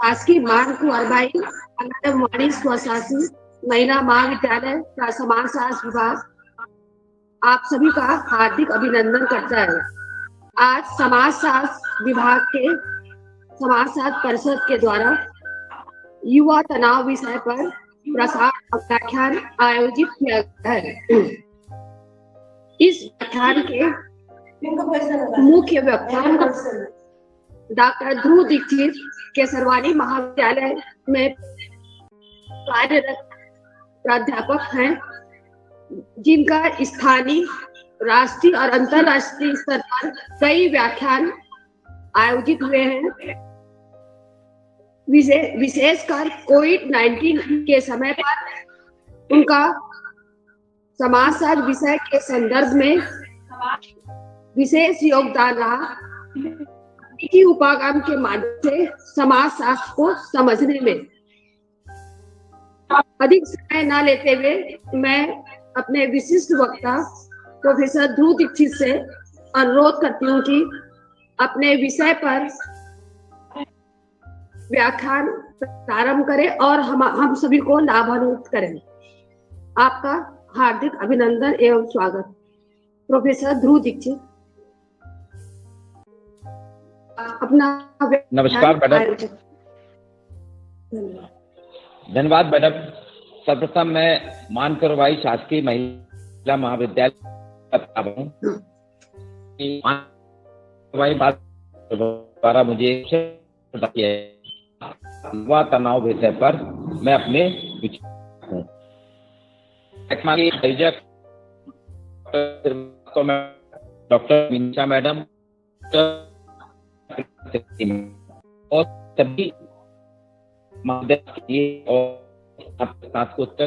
शासकीय मान कुंवरबाई आंगनवाड़ी स्वशासी महिला महाविद्यालय का समाजशास्त्र विभाग आप सभी का हार्दिक अभिनंदन करता है। आज समाजशास्त्र विभाग के समाजशास्त्र परिषद के द्वारा युवा तनाव विषय पर प्रसार व्याख्यान आयोजित किया गया है। इस व्याख्यान के मुख्य वक्ता डॉक्टर ध्रुव दीक्षित केसरवानी महाविद्यालय में कार्यरत प्राध्यापक हैं, जिनका स्थानीय, राष्ट्रीय और अंतर्राष्ट्रीय स्तर पर कई व्याख्यान आयोजित हुए हैं। विशेषकर कोविड-19 के समय पर उनका समाजशास्त्र विषय के संदर्भ में विशेष योगदान रहा। की उपागम के माध्यम से समाजशास्त्र को समझने में अधिक समय न लेते हुए मैं अपने विशिष्ट वक्ता प्रोफेसर ध्रुव दीक्षित से अनुरोध करती हूँ कि अपने विषय पर व्याख्यान प्रारंभ करें और हम सभी को लाभान्वित करें। आपका हार्दिक अभिनंदन एवं स्वागत। प्रोफेसर ध्रुव दीक्षित, अपना नमस्कार मैडम। धन्यवाद मैडम। सर्वप्रथम मैं मान कुंवरबाई शासकीय महिला महाविद्यालय द्वारा मुझे युवा तनाव विषय पर मैं अपने डॉक्टर मीना मैडम और सभी और स्नातकोत्तर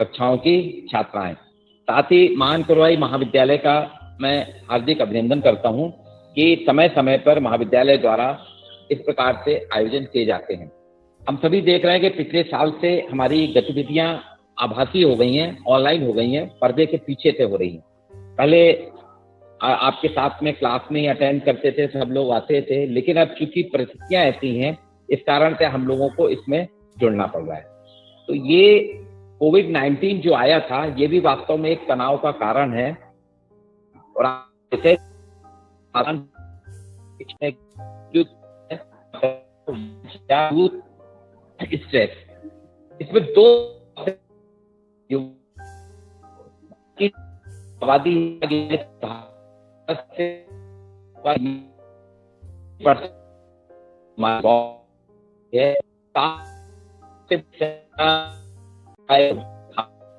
कक्षाओं की छात्राएं, साथ ही मान कुंवरबाई महाविद्यालय का मैं हार्दिक अभिनंदन करता हूं कि समय समय पर महाविद्यालय द्वारा इस प्रकार से आयोजन किए जाते हैं। हम सभी देख रहे हैं कि पिछले साल से हमारी गतिविधियां आभासी हो गई हैं, ऑनलाइन हो गई हैं, पर्दे के पीछे से हो रही हैं। पहले आपके साथ में क्लास में ही अटेंड करते थे, सब लोग आते थे, लेकिन अब चूंकि परिस्थितियां ऐसी हैं, इस कारण से हम लोगों को इसमें जुड़ना पड़ रहा है। तो ये कोविड-19 जो आया था, ये भी वास्तव में एक तनाव का कारण है और इसे स्ट्रेस, इसमें दो आबादी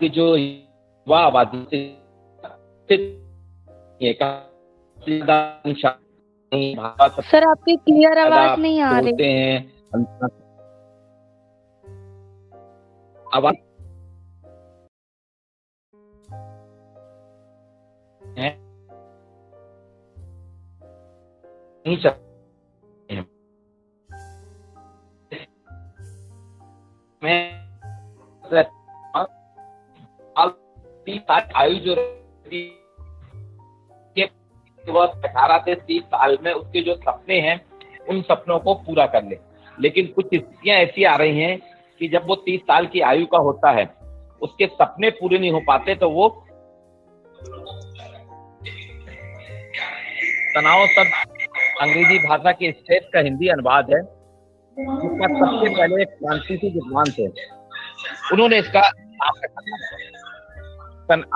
की जो युवा आबादी सर आपकी क्लियर आवाज नहीं आ रही है। आवाज नहीं चल आयु जो 18 से 30 साल में उसके जो सपने हैं उन सपनों को पूरा कर ले, लेकिन कुछ स्थितियां ऐसी आ रही हैं कि जब वो 30 साल की आयु का होता है, उसके सपने पूरे नहीं हो पाते, तो वो तनाव शब्द अंग्रेजी भाषा के स्ट्रेस का हिंदी अनुवाद है, जिसका सबसे पहले फ्रांसीसी विद्वान थे, उन्होंने इसका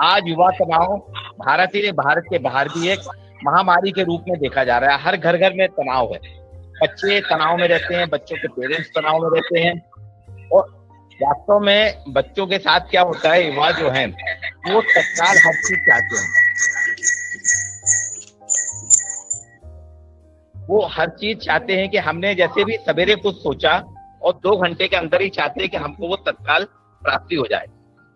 आज युवा तनाव भारत के बाहर भी एक महामारी के रूप में देखा जा रहा है। हर घर घर में तनाव है, बच्चे तनाव में रहते हैं, बच्चों के पेरेंट्स तनाव में रहते हैं, और वास्तव में बच्चों के साथ क्या होता है, युवा जो है वो तत्काल हर चीज चाहते हैं, वो हर चीज चाहते हैं कि हमने जैसे भी सवेरे कुछ सोचा और 2 घंटे के अंदर ही चाहते हैं कि हमको वो तत्काल प्राप्ति हो जाए।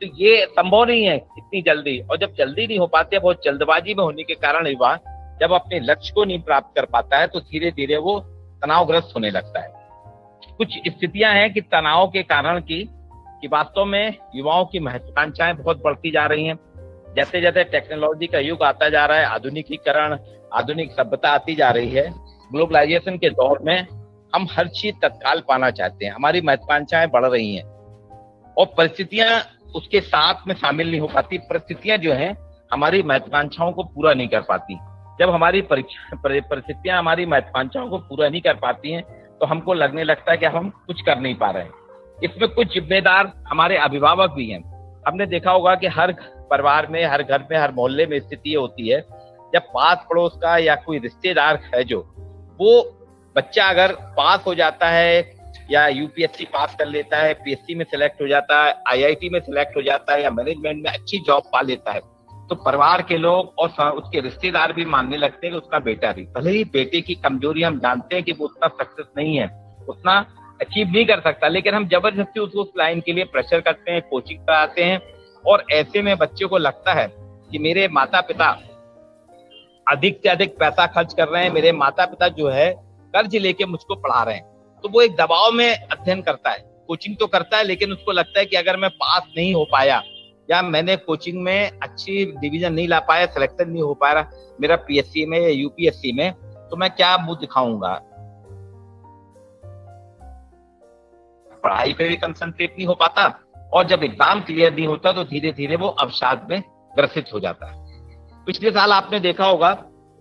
तो ये संभव नहीं है इतनी जल्दी, और जब जल्दी नहीं हो पाते, बहुत जल्दबाजी में होने के कारण युवा जब अपने लक्ष्य को नहीं प्राप्त कर पाता है तो धीरे धीरे वो तनावग्रस्त होने लगता है। कुछ स्थितियां हैं कि तनाव के कारण कि वास्तव में युवाओं की महत्वाकांक्षाएं बहुत बढ़ती जा रही हैं। जैसे जैसे टेक्नोलॉजी का युग आता जा रहा है, आधुनिकीकरण, आधुनिक सभ्यता आती जा रही है, ग्लोबलाइजेशन के दौर में हम हर चीज तत्काल पाना चाहते हैं, हमारी महत्वाकांक्षाएं बढ़ रही हैं और परिस्थितियां उसके साथ में शामिल नहीं हो पाती। परिस्थितियां जो है हमारी महत्वाकांक्षाओं को पूरा नहीं कर पाती। जब हमारी परिस्थितियां हमारी महत्वाकांक्षाओं को पूरा नहीं कर पाती हैं तो हमको लगने लगता है कि हम कुछ कर नहीं पा रहे हैं। इसमें कुछ जिम्मेदार हमारे अभिभावक भी हैं। हमने देखा होगा कि हर परिवार में, हर घर में, हर मोहल्ले में स्थिति ये होती है, जब पास पड़ोस का या कोई रिश्तेदार है जो वो बच्चा अगर पास हो जाता है या यूपीएससी पास कर लेता है, पीएससी में सिलेक्ट हो जाता है, आईआईटी में सिलेक्ट हो जाता है या मैनेजमेंट में अच्छी जॉब पा लेता है, तो परिवार के लोग और उसके रिश्तेदार भी मानने लगते हैं कि उसका बेटा भी, भले ही बेटे की कमजोरी हम जानते हैं कि वो उतना सक्सेस नहीं है, उतना अचीव नहीं कर सकता, लेकिन हम जबरदस्ती उसको उस लाइन के लिए प्रेशर करते हैं, कोचिंग कराते हैं और ऐसे में बच्चे को लगता है कि मेरे माता पिता अधिक से अधिक पैसा खर्च कर रहे हैं, मेरे माता पिता जो है कर्ज लेके मुझको पढ़ा रहे हैं, तो वो एक दबाव में अध्ययन करता है, कोचिंग तो करता है, लेकिन उसको लगता है कि अगर मैं पास नहीं हो पाया या मैंने कोचिंग में अच्छी डिवीजन नहीं ला पाया, सिलेक्शन नहीं हो पाया मेरा पीएससी में या यूपीएससी में, तो मैं क्या मुंह दिखाऊंगा। पढ़ाई पे भी कंसंट्रेट नहीं हो पाता और जब एग्जाम क्लियर नहीं होता तो धीरे धीरे वो अवसाद में ग्रसित हो जाता है। पिछले साल आपने देखा होगा,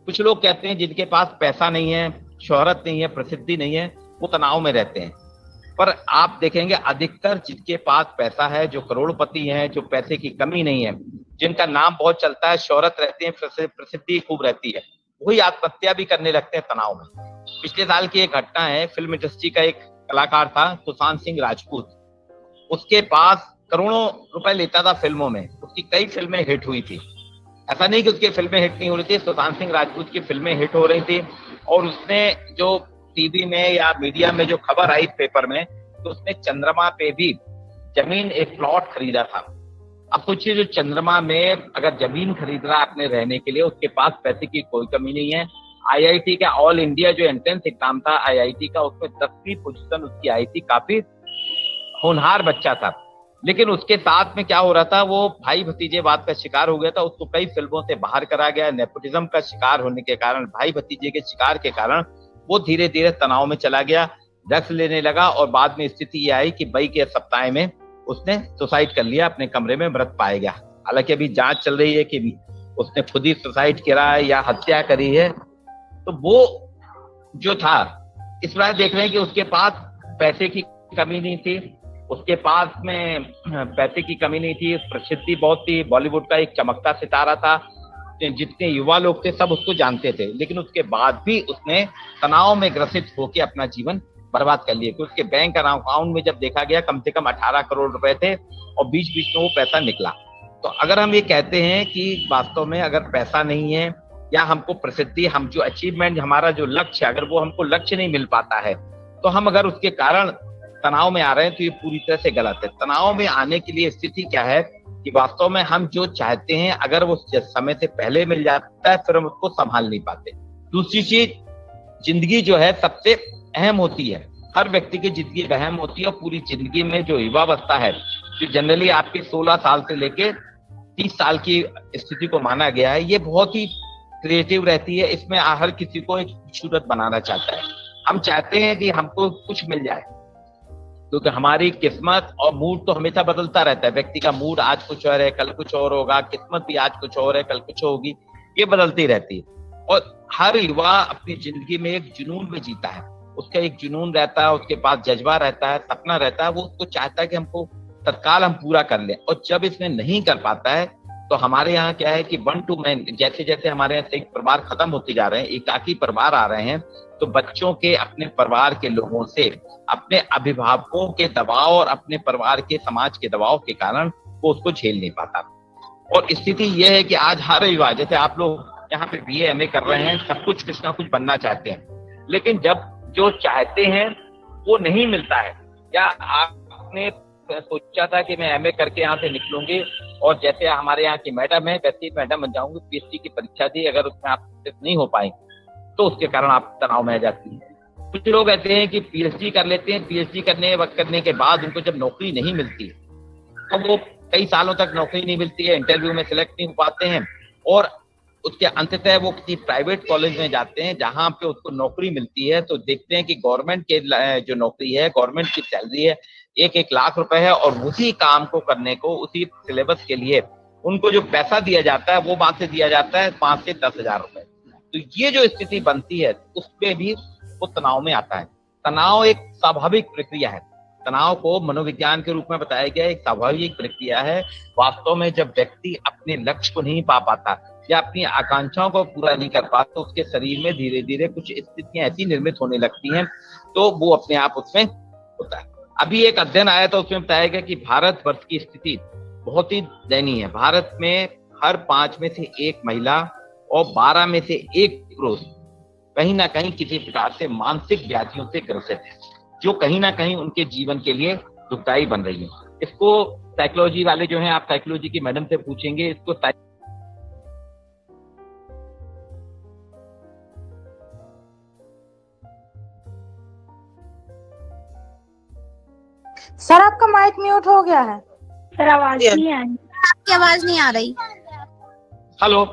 कुछ लोग कहते हैं जिनके पास पैसा नहीं है, शोहरत नहीं है, प्रसिद्धि नहीं है, वो तनाव में रहते हैं, पर आप देखेंगे अधिकतर जिनके पास पैसा है, जो करोड़पति हैं, जो पैसे की कमी नहीं है, जिनका नाम बहुत चलता है, शोहरत रहती है, प्रसिद्धि खूब रहती है, वही आत्महत्या भी करने लगते हैं तनाव में। पिछले साल की एक घटना है, फिल्म इंडस्ट्री का एक कलाकार था सुशांत सिंह राजपूत, उसके पास करोड़ों रुपए लेता था फिल्मों में, उसकी कई फिल्में हिट हुई थी, ऐसा नहीं कि उसकी फिल्में हिट नहीं हो रही थी, सुशांत सिंह राजपूत की फिल्में हिट हो रही थी और उसने जो टीवी में या मीडिया में जो खबर आई पेपर में, तो उसने चंद्रमा पे भी जमीन एक प्लॉट खरीदा था। अब सोचिए, जो चंद्रमा में अगर जमीन खरीद रहा है अपने रहने के लिए, उसके पास पैसे की कोई कमी नहीं है। आईआईटी का ऑल इंडिया जो एंट्रेंस एग्जाम था आईआईटी का, उसमें 10वीं पोजीशन उसकी आई थी, काफी होनहार बच्चा था, लेकिन उसके साथ में क्या हो रहा था, वो भाई भतीजेवाद का शिकार हो गया था, उसको कई फिल्मों से बाहर करा गया। नेपोटिज्म का शिकार होने के कारण, भाई भतीजे के शिकार के कारण वो धीरे धीरे तनाव में चला गया, ड्रग्स लेने लगा और बाद में स्थिति ये आई कि मई के सप्ताह में उसने सुसाइड कर लिया, अपने कमरे में मृत पाया गया। हालांकि अभी जांच चल रही है कि उसने खुद ही सुसाइड करा है या हत्या करी है। तो वो जो था, इस बार देख रहे हैं कि उसके पास पैसे की कमी नहीं थी, उसके पास में पैसे की कमी नहीं थी, प्रसिद्धि बहुत थी, बॉलीवुड का एक चमकता सितारा था, जितने युवा लोग थे सब उसको जानते थे, लेकिन उसके बाद भी उसने तनाव में ग्रसित होकर अपना जीवन बर्बाद कर लिया। उसके बैंक अकाउंट में जब देखा गया कम से कम 18 करोड़ रुपए थे और बीच बीच में वो पैसा निकला। तो अगर हम ये कहते हैं कि वास्तव में अगर पैसा नहीं है या हमको प्रसिद्धि, हम जो अचीवमेंट, हमारा जो लक्ष्य, अगर वो हमको लक्ष्य नहीं मिल पाता है, तो हम अगर उसके कारण तनाव में आ रहे हैं तो ये पूरी तरह से गलत है। तनाव में आने के लिए स्थिति क्या है कि वास्तव में हम जो चाहते हैं अगर वो समय से पहले मिल जाता है, फिर हम उसको संभाल नहीं पाते। दूसरी चीज, जिंदगी जो है सबसे अहम होती है, हर व्यक्ति की जिंदगी अहम होती है और पूरी जिंदगी में जो युवावस्था है, जो जनरली आपके 16 साल से लेके 30 साल की स्थिति को माना गया है, ये बहुत ही क्रिएटिव रहती है। इसमें हर किसी को एक खूबसूरत बनाना चाहता है। हम चाहते हैं कि हमको कुछ मिल जाए, क्योंकि हमारी किस्मत और मूड तो हमेशा बदलता रहता है। व्यक्ति का मूड आज कुछ और है, कल कुछ और होगा, किस्मत भी आज कुछ और है, कल कुछ होगी, ये बदलती रहती है। और हर युवा अपनी जिंदगी में एक जुनून में जीता है, उसका एक जुनून रहता है, उसके पास जज्बा रहता है, सपना रहता है, वो उसको चाहता है कि हमको तत्काल हम पूरा कर लें। और जब इसमें नहीं कर पाता है तो हमारे यहाँ क्या है कि 1 to man, जैसे जैसे हमारे यहाँ संयुक्त परिवार खत्म होते जा रहे हैं, एकाकी परिवार आ रहे हैं, तो बच्चों के, अपने परिवार के लोगों से, अपने अभिभावकों के दबाव और अपने परिवार के, समाज के दबाव के कारण वो उसको झेल नहीं पाता। और स्थिति ये है कि आज हर युवा, जैसे आप लोग यहाँ पे BA MA कर रहे हैं, सब कुछ ना कुछ बनना चाहते हैं, लेकिन जब जो चाहते हैं वो नहीं मिलता है, या आपने सोचा था कि मैं MA करके यहाँ से निकलूंगी और जैसे हमारे यहाँ की मैडम है वैसे ही मैडम बन जाऊंगी, PhD की परीक्षा दी, अगर उसमें आप नहीं हो पाए तो उसके कारण आप तनाव में आ जाती है। कुछ लोग ऐसे हैं कि PhD कर लेते हैं, PhD करने के बाद उनको जब नौकरी नहीं मिलती तो वो कई सालों तक नौकरी नहीं मिलती है, इंटरव्यू में सिलेक्ट नहीं हो पाते हैं और उसके अंततः वो किसी प्राइवेट कॉलेज में जाते हैं जहां पे उसको नौकरी मिलती है, तो देखते हैं कि गवर्नमेंट के जो नौकरी है, गवर्नमेंट की सैलरी है 1-1 लाख रुपए है, और उसी काम को करने को, उसी सिलेबस के लिए उनको जो पैसा दिया जाता है वो वहां से दिया जाता है 5 से 10 हजार रुपए। तो ये जो स्थिति बनती है उसमें भी वो तनाव में आता है। तनाव एक स्वाभाविक प्रक्रिया है। तनाव को मनोविज्ञान के रूप में बताया गया एक स्वाभाविक प्रक्रिया है। वास्तव में जब व्यक्ति अपने लक्ष्य को नहीं पा पाता या अपनी आकांक्षाओं को पूरा नहीं कर पाता, तो उसके शरीर में धीरे धीरे कुछ स्थितियां ऐसी निर्मित होने लगती हैं, तो वो अपने आप उसमें होता है। अभी एक अध्ययन आया था, उसमें बताया गया कि भारतवर्ष की स्थिति बहुत ही दयनीय है। भारत में हर 5 में से 1 महिला और 12 में से 1 पुरुष कहीं ना कहीं किसी प्रकार से मानसिक व्याधियों से ग्रसित है, जो कहीं ना कहीं उनके जीवन के लिए दुखदायी बन रही है। इसको साइकोलॉजी वाले जो हैं, आप साइकोलॉजी की मैडम से पूछेंगे, इसको सर आपका माइक म्यूट हो गया है। सर आवाज नहीं आ रही। आपकी आवाज नहीं आ रही। हेलो,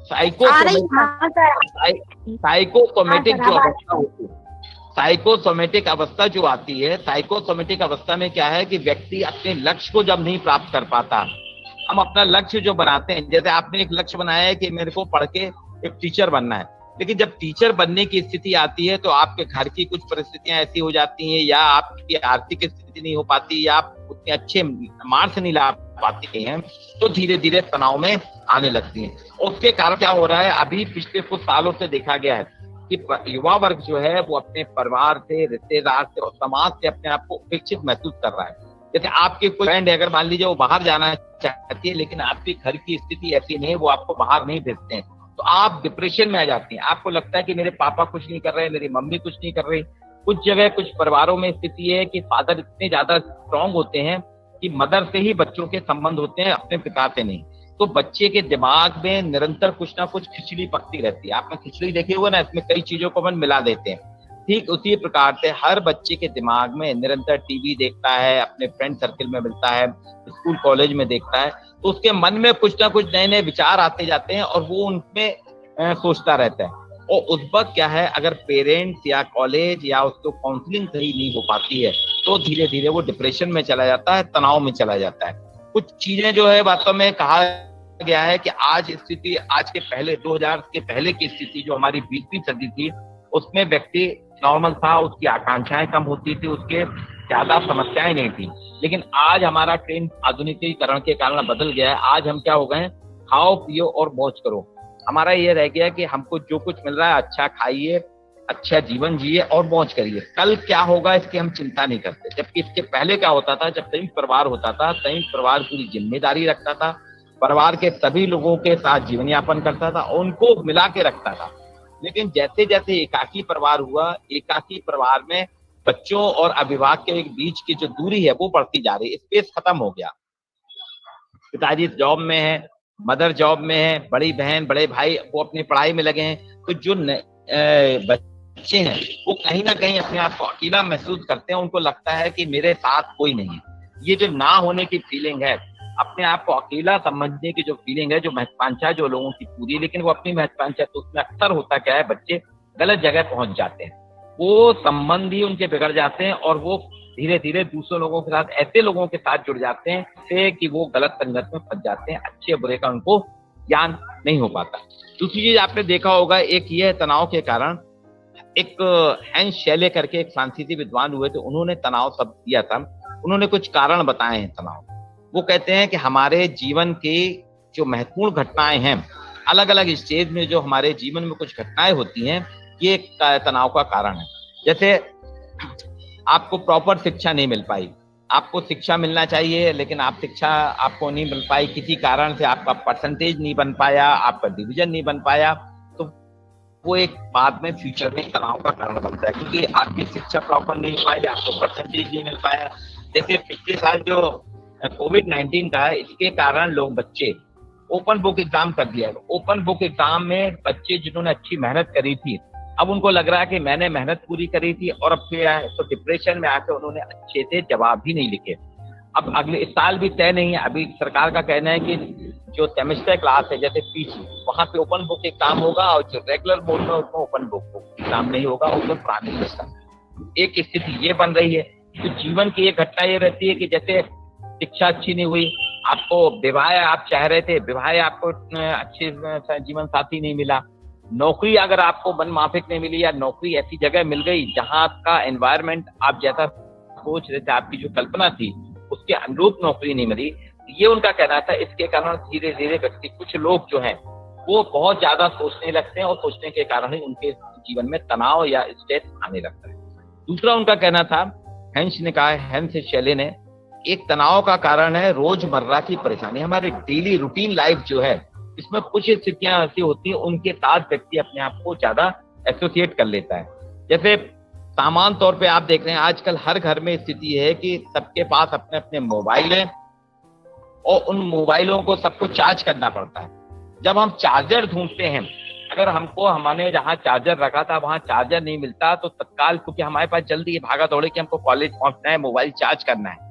साइकोसोमेटिक जो अवस्था होती है, साइकोसोमेटिक अवस्था जो आती है, साइकोसोमेटिक अवस्था में क्या है कि व्यक्ति अपने लक्ष्य को जब नहीं प्राप्त कर पाता, हम अपना लक्ष्य जो बनाते हैं, जैसे आपने एक लक्ष्य बनाया है कि मेरे को पढ़ के एक टीचर बनना है, लेकिन जब टीचर बनने की स्थिति आती है तो आपके घर की कुछ परिस्थितियां ऐसी हो जाती हैं, या आपकी आर्थिक स्थिति नहीं हो पाती, या आप उतने अच्छे मार्क्स नहीं ला पाते हैं, तो धीरे धीरे तनाव में आने लगती हैं। उसके कारण क्या हो रहा है, अभी पिछले कुछ सालों से देखा गया है कि युवा वर्ग जो है वो अपने परिवार से, रिश्तेदार से और समाज से अपने आप को उपेक्षित महसूस कर रहा है। जैसे आपके कोई फ्रेंड है, अगर मान लीजिए वो बाहर जाना चाहती है, लेकिन आपके घर की स्थिति ऐसी नहीं है, वो आपको बाहर नहीं भेजते हैं, तो आप डिप्रेशन में आ जाती हैं। आपको लगता है कि मेरे पापा कुछ नहीं कर रहे, मेरी मम्मी कुछ नहीं कर रही। कुछ जगह, कुछ परिवारों में स्थिति है कि फादर इतने ज्यादा स्ट्रांग होते हैं कि मदर से ही बच्चों के संबंध होते हैं, अपने पिता से नहीं। तो बच्चे के दिमाग में निरंतर कुछ ना कुछ खिचड़ी पकती रहती है। आपने खिचड़ी देखी होगा ना, इसमें कई चीजों को अपन मिला देते हैं। ठीक उसी प्रकार से हर बच्चे के दिमाग में निरंतर टीवी देखता है, अपने फ्रेंड सर्किल में मिलता है, स्कूल कॉलेज में देखता है, तो उसके मन में कुछ ना कुछ नए नए विचार आते जाते हैं और वो उनमें सोचता रहता है। और उस वक्त क्या है, अगर पेरेंट्स या कॉलेज या उसको काउंसलिंग सही नहीं हो पाती है, तो धीरे धीरे वो डिप्रेशन में चला जाता है, तनाव में चला जाता है। कुछ चीजें जो है वास्तव में कहा गया है कि आज स्थिति, आज के पहले 2000 के पहले की स्थिति जो हमारी 20वीं सदी थी, उसमें व्यक्ति नॉर्मल था, उसकी आकांक्षाएं कम होती थी, उसके ज्यादा समस्याएं नहीं थी। लेकिन आज हमारा ट्रेंड आधुनिकीकरण के कारण बदल गया है। आज हम क्या हो गए हैं, खाओ पियो और मौज करो। हमारा ये रह गया कि हमको जो कुछ मिल रहा है अच्छा खाइए, अच्छा जीवन जिए और मौज करिए। कल क्या होगा इसकी हम चिंता नहीं करते। जबकि इसके पहले क्या होता था, जब संयुक्त परिवार होता था, संयुक्त परिवार पूरी जिम्मेदारी रखता था, परिवार के सभी लोगों के साथ जीवन यापन करता था, उनको मिला के रखता था। लेकिन जैसे जैसे एकाकी परिवार हुआ, एकाकी परिवार में बच्चों और अभिभावक के बीच की जो दूरी है वो बढ़ती जा रही है, स्पेस खत्म हो गया। पिताजी जॉब में है, मदर जॉब में है, बड़ी बहन बड़े भाई वो अपनी पढ़ाई में लगे हैं, तो जो बच्चे हैं वो कहीं ना कहीं अपने आप को अकेला महसूस करते हैं। उनको लगता है कि मेरे साथ कोई नहीं है। ये जो ना होने की फीलिंग है, अपने आप को अकेला समझने की जो फीलिंग है, जो महत्वाकांक्षा जो लोगों की पूरी है, लेकिन वो अपनी महत्वाकांक्षा, तो उसमें अक्सर होता क्या है, बच्चे गलत जगह पहुंच जाते हैं, वो संबंध ही उनके बिगड़ जाते हैं और वो धीरे धीरे दूसरे लोगों के साथ, ऐसे लोगों के साथ जुड़ जाते हैं से कि वो गलत संगत में फंस जाते हैं। अच्छे बुरे का उनको ज्ञान नहीं हो पाता। दूसरी चीज आपने देखा होगा, एक ये है तनाव के कारण, एक हैंस शेले करके एक फ्रांसीसी विद्वान हुए थे, उन्होंने तनाव शब्द दिया था। उन्होंने कुछ कारण बताए हैं तनाव। वो कहते हैं कि हमारे जीवन की जो महत्वपूर्ण घटनाएं हैं, अलग अलग स्टेज में जो हमारे जीवन में कुछ घटनाएं होती हैं, ये तनाव का कारण है। जैसे आपको प्रॉपर शिक्षा नहीं मिल पाई, आपको शिक्षा मिलना चाहिए लेकिन आप शिक्षा आपको नहीं मिल पाई, किसी कारण से आपका परसेंटेज नहीं बन पाया, आपका डिवीजन नहीं बन पाया, तो वो एक बाद में फ्यूचर में तनाव का कारण बनता है, क्योंकि आपकी शिक्षा प्रॉपर नहीं पाई, आपको परसेंटेज नहीं मिल पाया। जैसे पिछले साल जो कोविड-19 का है, इसके कारण लोग बच्चे ओपन बुक एग्जाम कर दिया। ओपन बुक एग्जाम में बच्चे जिन्होंने अच्छी मेहनत करी थी, अब उनको लग रहा है कि मैंने मेहनत पूरी करी थी और अब फिर तो डिप्रेशन में आकर उन्होंने अच्छे से जवाब भी नहीं लिखे। अब अगले साल भी तय नहीं है। अभी सरकार का कहना है कि जो सेमेस्टर क्लास है जैसे पीजी, वहाँ पे ओपन बुक एग्जाम होगा, और जो रेगुलर मोड में उसमें ओपन बुक एग्जाम नहीं होगा, उसमें पुराने सिस्टम। एक स्थिति ये बन रही है। तो जीवन की एक घटना ये रहती है कि जैसे शिक्षा अच्छी नहीं हुई, आपको विवाह आप चाह रहे थे, विवाह आपको अच्छे जीवन साथी नहीं मिला, नौकरी अगर आपको मन माफिक नहीं मिली, या नौकरी ऐसी जगह मिल गई जहाँ का एनवायरनमेंट आप जैसा सोच रहे थे, आपकी जो कल्पना थी उसके अनुरूप नौकरी नहीं मिली, ये उनका कहना था। इसके कारण धीरे धीरे व्यक्ति, कुछ लोग जो हैं वो बहुत ज्यादा सोचने लगते हैं, और सोचने के कारण ही उनके जीवन में तनाव या स्ट्रेस आने लगता है। दूसरा उनका कहना था, हेंस शेले ने, एक तनाव का कारण है रोजमर्रा की परेशानी। हमारे डेली रूटीन लाइफ जो है, इसमें कुछ स्थितियां ऐसी होती है उनके साथ व्यक्ति अपने आप को ज्यादा एसोसिएट कर लेता है। जैसे सामान्य तौर पे आप देख रहे हैं आजकल हर घर में स्थिति है कि सबके पास अपने अपने मोबाइल है, और उन मोबाइलों को सबको चार्ज करना पड़ता है। जब हम चार्जर ढूंढते हैं, अगर हमने जहाँ चार्जर रखा था वहां चार्जर नहीं मिलता, तो तत्काल, क्योंकि हमारे पास जल्दी ये भागा दौड़े कि हमको कॉलेज पहुंचना है, मोबाइल चार्ज करना है,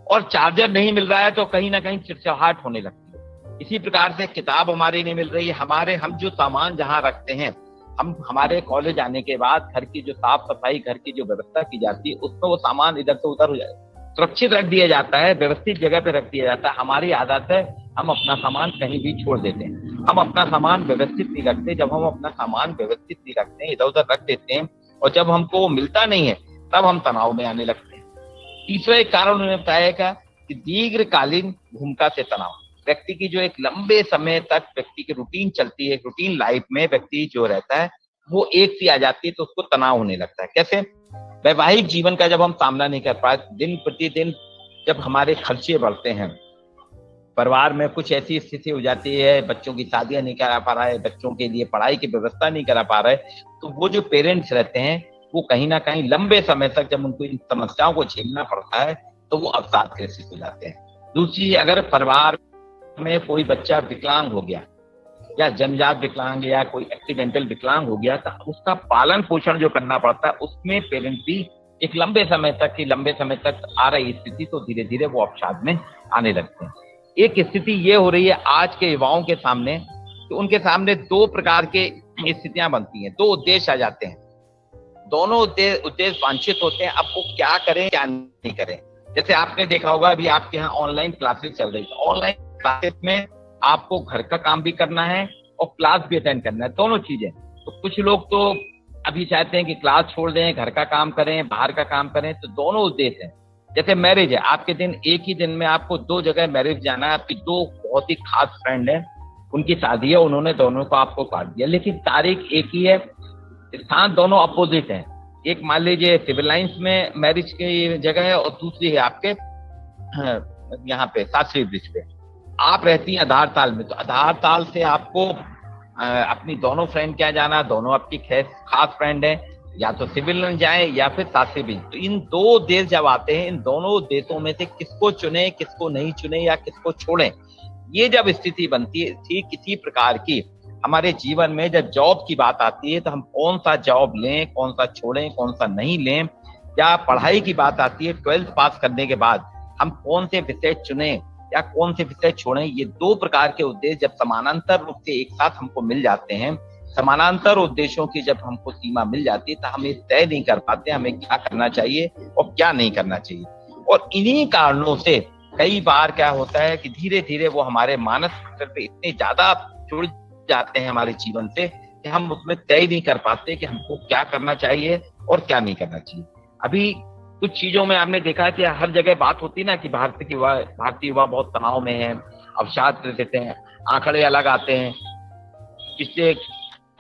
और चार्जर नहीं मिल रहा है तो कहीं ना कहीं चिड़चिड़ाहट होने लगती है। इसी प्रकार से किताब हमारी नहीं मिल रही है, हम जो सामान जहाँ रखते हैं, हमारे कॉलेज आने के बाद घर की जो साफ सफाई, घर की जो व्यवस्था की जाती है, उसमें वो सामान इधर से उधर हो जाए, सुरक्षित रख दिया जाता है, व्यवस्थित जगह पे रख दिया जाता है। हमारी आदत है हम अपना सामान कहीं भी छोड़ देते हैं, हम अपना सामान व्यवस्थित नहीं रखते। जब हम अपना सामान व्यवस्थित नहीं रखते हैं, इधर उधर रख देते हैं, और जब हमको मिलता नहीं है तब हम तनाव में आने लगते हैं। तीसरा एक कारण उन्होंने बताया कि दीर्घकालीन भूमिका से तनाव, व्यक्ति की जो एक लंबे समय तक व्यक्ति की रूटीन चलती है, रूटीन लाइफ में व्यक्ति जो रहता है वो एक सी आ जाती है, तो उसको तनाव होने लगता है। कैसे? वैवाहिक जीवन का जब हम सामना नहीं कर पाए, दिन प्रतिदिन जब हमारे खर्चे बढ़ते हैं, परिवार में कुछ ऐसी स्थिति हो जाती है, बच्चों की शादियां नहीं करा पा रहा है, बच्चों के लिए पढ़ाई की व्यवस्था नहीं करा पा रहे, तो वो जो पेरेंट्स रहते हैं वो कहीं ना कहीं लंबे समय तक जब उनको इन समस्याओं को झेलना पड़ता है तो वो अवसादग्रसित हो जाते हैं। दूसरी, अगर परिवार में कोई बच्चा विकलांग हो गया, या जन्मजात विकलांग, या कोई एक्सीडेंटल विकलांग हो गया, तो उसका पालन पोषण जो करना पड़ता है, उसमें पेरेंट भी एक लंबे समय तक आ रही स्थिति, तो धीरे धीरे वो अवसाद में आने लगते हैं। एक स्थिति ये हो रही है आज के युवाओं के सामने, तो उनके सामने दो प्रकार के स्थितियां बनती हैं, दो उद्देश्य आ जाते हैं, दोनों उद्देश्य वांछित होते हैं। अब वो क्या करें क्या नहीं करें। जैसे आपने देखा होगा अभी आपके यहाँ ऑनलाइन क्लासेस चल रही है, ऑनलाइन क्लासेस में आपको घर का काम भी करना है और क्लास भी अटेंड करना है, दोनों चीजें। तो कुछ लोग तो अभी चाहते हैं कि क्लास छोड़ दें, घर का काम करें, बाहर का काम करें, तो दोनों उद्देश्य हैं। जैसे मैरिज है, आपके दिन एक ही दिन में आपको दो जगह मैरिज जाना है, आपकी दो बहुत ही खास फ्रेंड है, उनकी शादी है, उन्होंने दोनों को आपको काट दिया, लेकिन तारीख एक ही है, स्थान दोनों अपोजिट है। एक मान लीजिए सिविल लाइंस में मैरिज की जगह है और दूसरी है आपके यहाँ पे शास्त्री ब्रिज पे। आप रहती हैं आधार ताल में, तो आधार ताल से आपको अपनी दोनों फ्रेंड क्या जाना, दोनों आपकी खास फ्रेंड है, या तो सिविल लाइन जाए या फिर शास्त्री ब्रिज। तो इन दो देश जब आते हैं, इन दोनों देशों में से किसको चुने, किसको नहीं चुने, या किसको छोड़ें, ये जब स्थिति बनती है, ठीक इसी प्रकार की हमारे जीवन में जब जॉब की बात आती है, तो हम कौन सा जॉब लें, कौन सा छोड़ें, कौन सा नहीं लें, या पढ़ाई की बात आती है, 12th पास करने के बाद हम कौन से विषय चुने या कौन से विषय छोड़ें, ये दो प्रकार के उद्देश्य जब समानांतर रूप से एक साथ हमको मिल जाते हैं, समानांतर उद्देश्यों की जब हमको सीमा मिल जाती है, तो हम ये तय नहीं कर पाते हमें क्या करना चाहिए और क्या नहीं करना चाहिए। और इन्हीं कारणों से कई बार क्या होता है कि धीरे धीरे वो हमारे मानसिक स्तर पे इतने ज्यादा जुड़ जाते हैं हमारे जीवन से कि हम उसमें तय नहीं कर पाते कि हमको क्या करना चाहिए और क्या नहीं करना चाहिए। अभी कुछ चीजों में आपने देखा कि हर जगह बात होती है ना कि भारतीय युवा बहुत तनाव में है, अवसाद रहते हैं, आंकड़े अलग आते हैं। इससे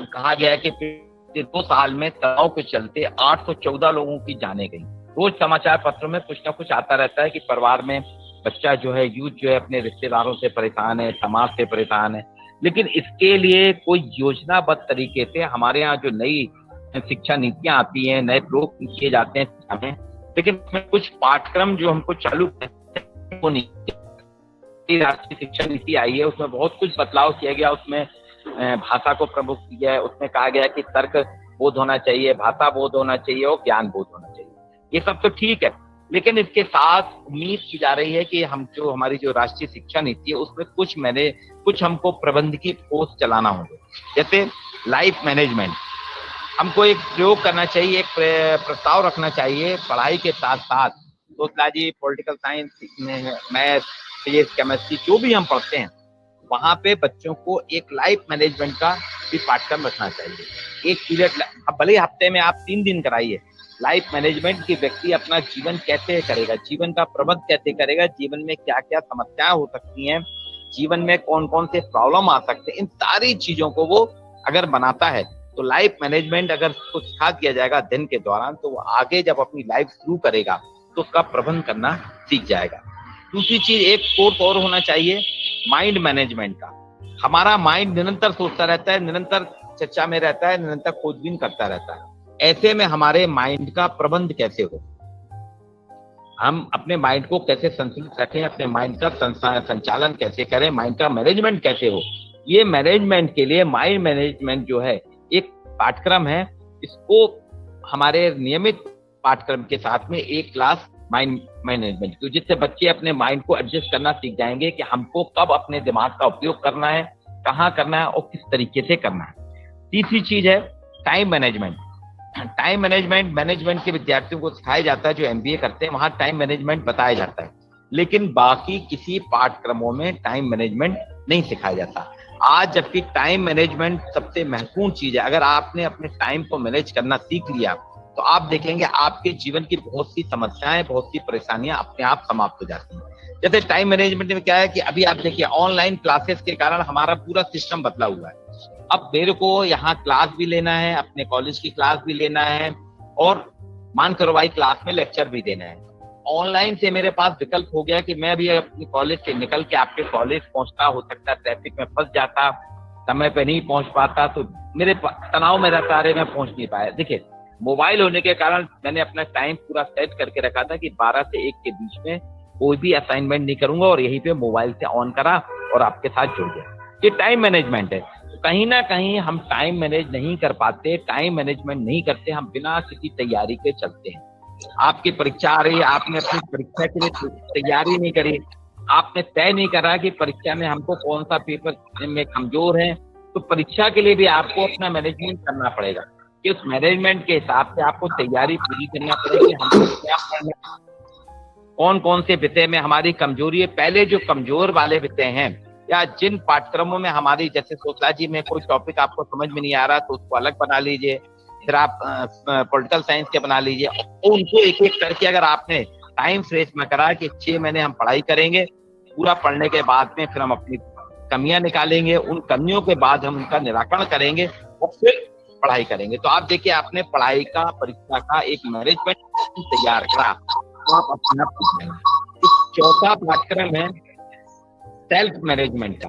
कहा गया है कि पिछले 2 साल में तनाव के चलते 814 लोगों की जाने गई। रोज समाचार पत्रों में कुछ ना कुछ आता रहता है कि परिवार में बच्चा जो है, यूथ जो है, अपने रिश्तेदारों से परेशान है, समाज से परेशान है। लेकिन इसके लिए कोई योजनाबद्ध तरीके से हमारे यहाँ जो नई शिक्षा नीतियां आती हैं, नए प्रयोग किए जाते हैं हमें, लेकिन कुछ पाठ्यक्रम जो हमको चालू वो नहीं। राष्ट्रीय शिक्षा नीति आई है, उसमें बहुत कुछ बदलाव किया गया, उसमें भाषा को प्रमुख किया है, उसमें कहा गया कि तर्क बोध होना चाहिए, भाषा बोध होना चाहिए और ज्ञान बोध होना चाहिए। ये सब तो ठीक है, लेकिन इसके साथ उम्मीद की जा रही है कि हम जो हमारी जो राष्ट्रीय शिक्षा नीति है उसमें कुछ हमको प्रबंधकीय कोर्स चलाना होगा, जैसे लाइफ मैनेजमेंट। हमको एक प्रयोग करना चाहिए, एक प्रस्ताव रखना चाहिए पढ़ाई के साथ साथ sociology, political science, math, physics, chemistry जो भी हम पढ़ते हैं वहां पे बच्चों को एक लाइफ मैनेजमेंट का भी पाठ्यक्रम रखना चाहिए। एक पीरियड, भले हफ्ते में आप 3 दिन कराइए, लाइफ मैनेजमेंट की व्यक्ति अपना जीवन कैसे करेगा, जीवन का प्रबंध कैसे करेगा, जीवन में क्या क्या समस्याएं हो सकती हैं, जीवन में कौन कौन से प्रॉब्लम आ सकते हैं, इन सारी चीजों को वो अगर बनाता है तो लाइफ मैनेजमेंट अगर उसको सिखा दिया जाएगा दिन के दौरान, तो वो आगे जब अपनी लाइफ शुरू करेगा तो उसका प्रबंध करना सीख जाएगा। दूसरी चीज, एक कोर्स और होना चाहिए माइंड मैनेजमेंट का। हमारा माइंड निरंतर सोचता रहता है, निरंतर चर्चा में रहता है, निरंतर खोजबीन करता रहता है। ऐसे में हमारे माइंड का प्रबंध कैसे हो, हम अपने माइंड को कैसे संतुलित रखें, अपने माइंड का संचालन कैसे करें, माइंड का मैनेजमेंट कैसे हो, ये मैनेजमेंट के लिए माइंड मैनेजमेंट जो है एक पाठ्यक्रम है। इसको हमारे नियमित पाठ्यक्रम के साथ में एक क्लास माइंड मैनेजमेंट की, जिससे बच्चे अपने माइंड को एडजस्ट करना सीख जाएंगे कि हमको कब अपने दिमाग का उपयोग करना है, कहाँ करना है और किस तरीके से करना है। तीसरी चीज है टाइम मैनेजमेंट। टाइम मैनेजमेंट के विद्यार्थियों को सिखाया जाता है, जो MBA करते हैं वहां टाइम मैनेजमेंट बताया जाता है, लेकिन बाकी किसी पाठ्यक्रमों में टाइम मैनेजमेंट नहीं सिखाया जाता आज, जबकि टाइम मैनेजमेंट सबसे महत्वपूर्ण चीज है। अगर आपने अपने टाइम को मैनेज करना सीख लिया तो आप देखेंगे आपके जीवन की बहुत सी समस्याएं, बहुत सी परेशानियां अपने आप समाप्त हो जाती हैं। जैसे टाइम मैनेजमेंट में क्या है कि अभी आप देखिए ऑनलाइन क्लासेस के कारण हमारा पूरा सिस्टम बदला हुआ है। अब मेरे को यहाँ क्लास भी लेना है, अपने कॉलेज की क्लास भी लेना है और मान करो भाई क्लास में लेक्चर भी देना है। ऑनलाइन से मेरे पास विकल्प हो गया कि मैं भी अपनी कॉलेज से निकल के आपके कॉलेज पहुंचता, हो सकता है ट्रैफिक में फंस जाता, समय पे नहीं पहुंच पाता, तो मेरे तनाव में रहता, अरे मैं पहुंच नहीं पाया। देखिए मोबाइल होने के कारण मैंने अपना टाइम पूरा सेट करके रखा था कि 12 से 1 के बीच में कोई भी असाइनमेंट नहीं करूंगा और यहीं पे मोबाइल से ऑन करा और आपके साथ जुड़ गया। ये टाइम मैनेजमेंट है। कहीं ना कहीं हम टाइम मैनेज नहीं कर पाते, टाइम मैनेजमेंट नहीं करते, हम बिना किसी तैयारी के चलते हैं। आपकी परीक्षा आ रही है, आपने अपनी परीक्षा के लिए तैयारी नहीं करी, आपने तय नहीं करा कि परीक्षा में हमको कौन सा पेपर में कमजोर है, तो परीक्षा के लिए भी आपको अपना मैनेजमेंट करना पड़ेगा कि उस मैनेजमेंट के हिसाब से आपको तैयारी पूरी करना पड़ेगी। हमको क्या करना, कौन कौन से विषय में हमारी कमजोरी है, पहले जो कमजोर वाले विषय हैं या जिन पाठ्यक्रमों में हमारी, जैसे सोशलॉजी में कोई टॉपिक आपको समझ में नहीं आ रहा तो उसको अलग बना लीजिए, फिर आप पॉलिटिकल साइंस के बना लीजिए, और उनको एक एक करके अगर आपने टाइम फ्रेश में करा कि 6 महीने हम पढ़ाई करेंगे, पूरा पढ़ने के बाद में फिर हम अपनी कमियां निकालेंगे, उन कमियों के बाद हम उनका निराकरण करेंगे और फिर पढ़ाई करेंगे। तो आप देखिए आपने पढ़ाई का, परीक्षा का एक मैनेजमेंट तैयार करा तो आप अपने आप सीख जाएंगे। चौथा पाठ्यक्रम है सेल्फ मैनेजमेंट का।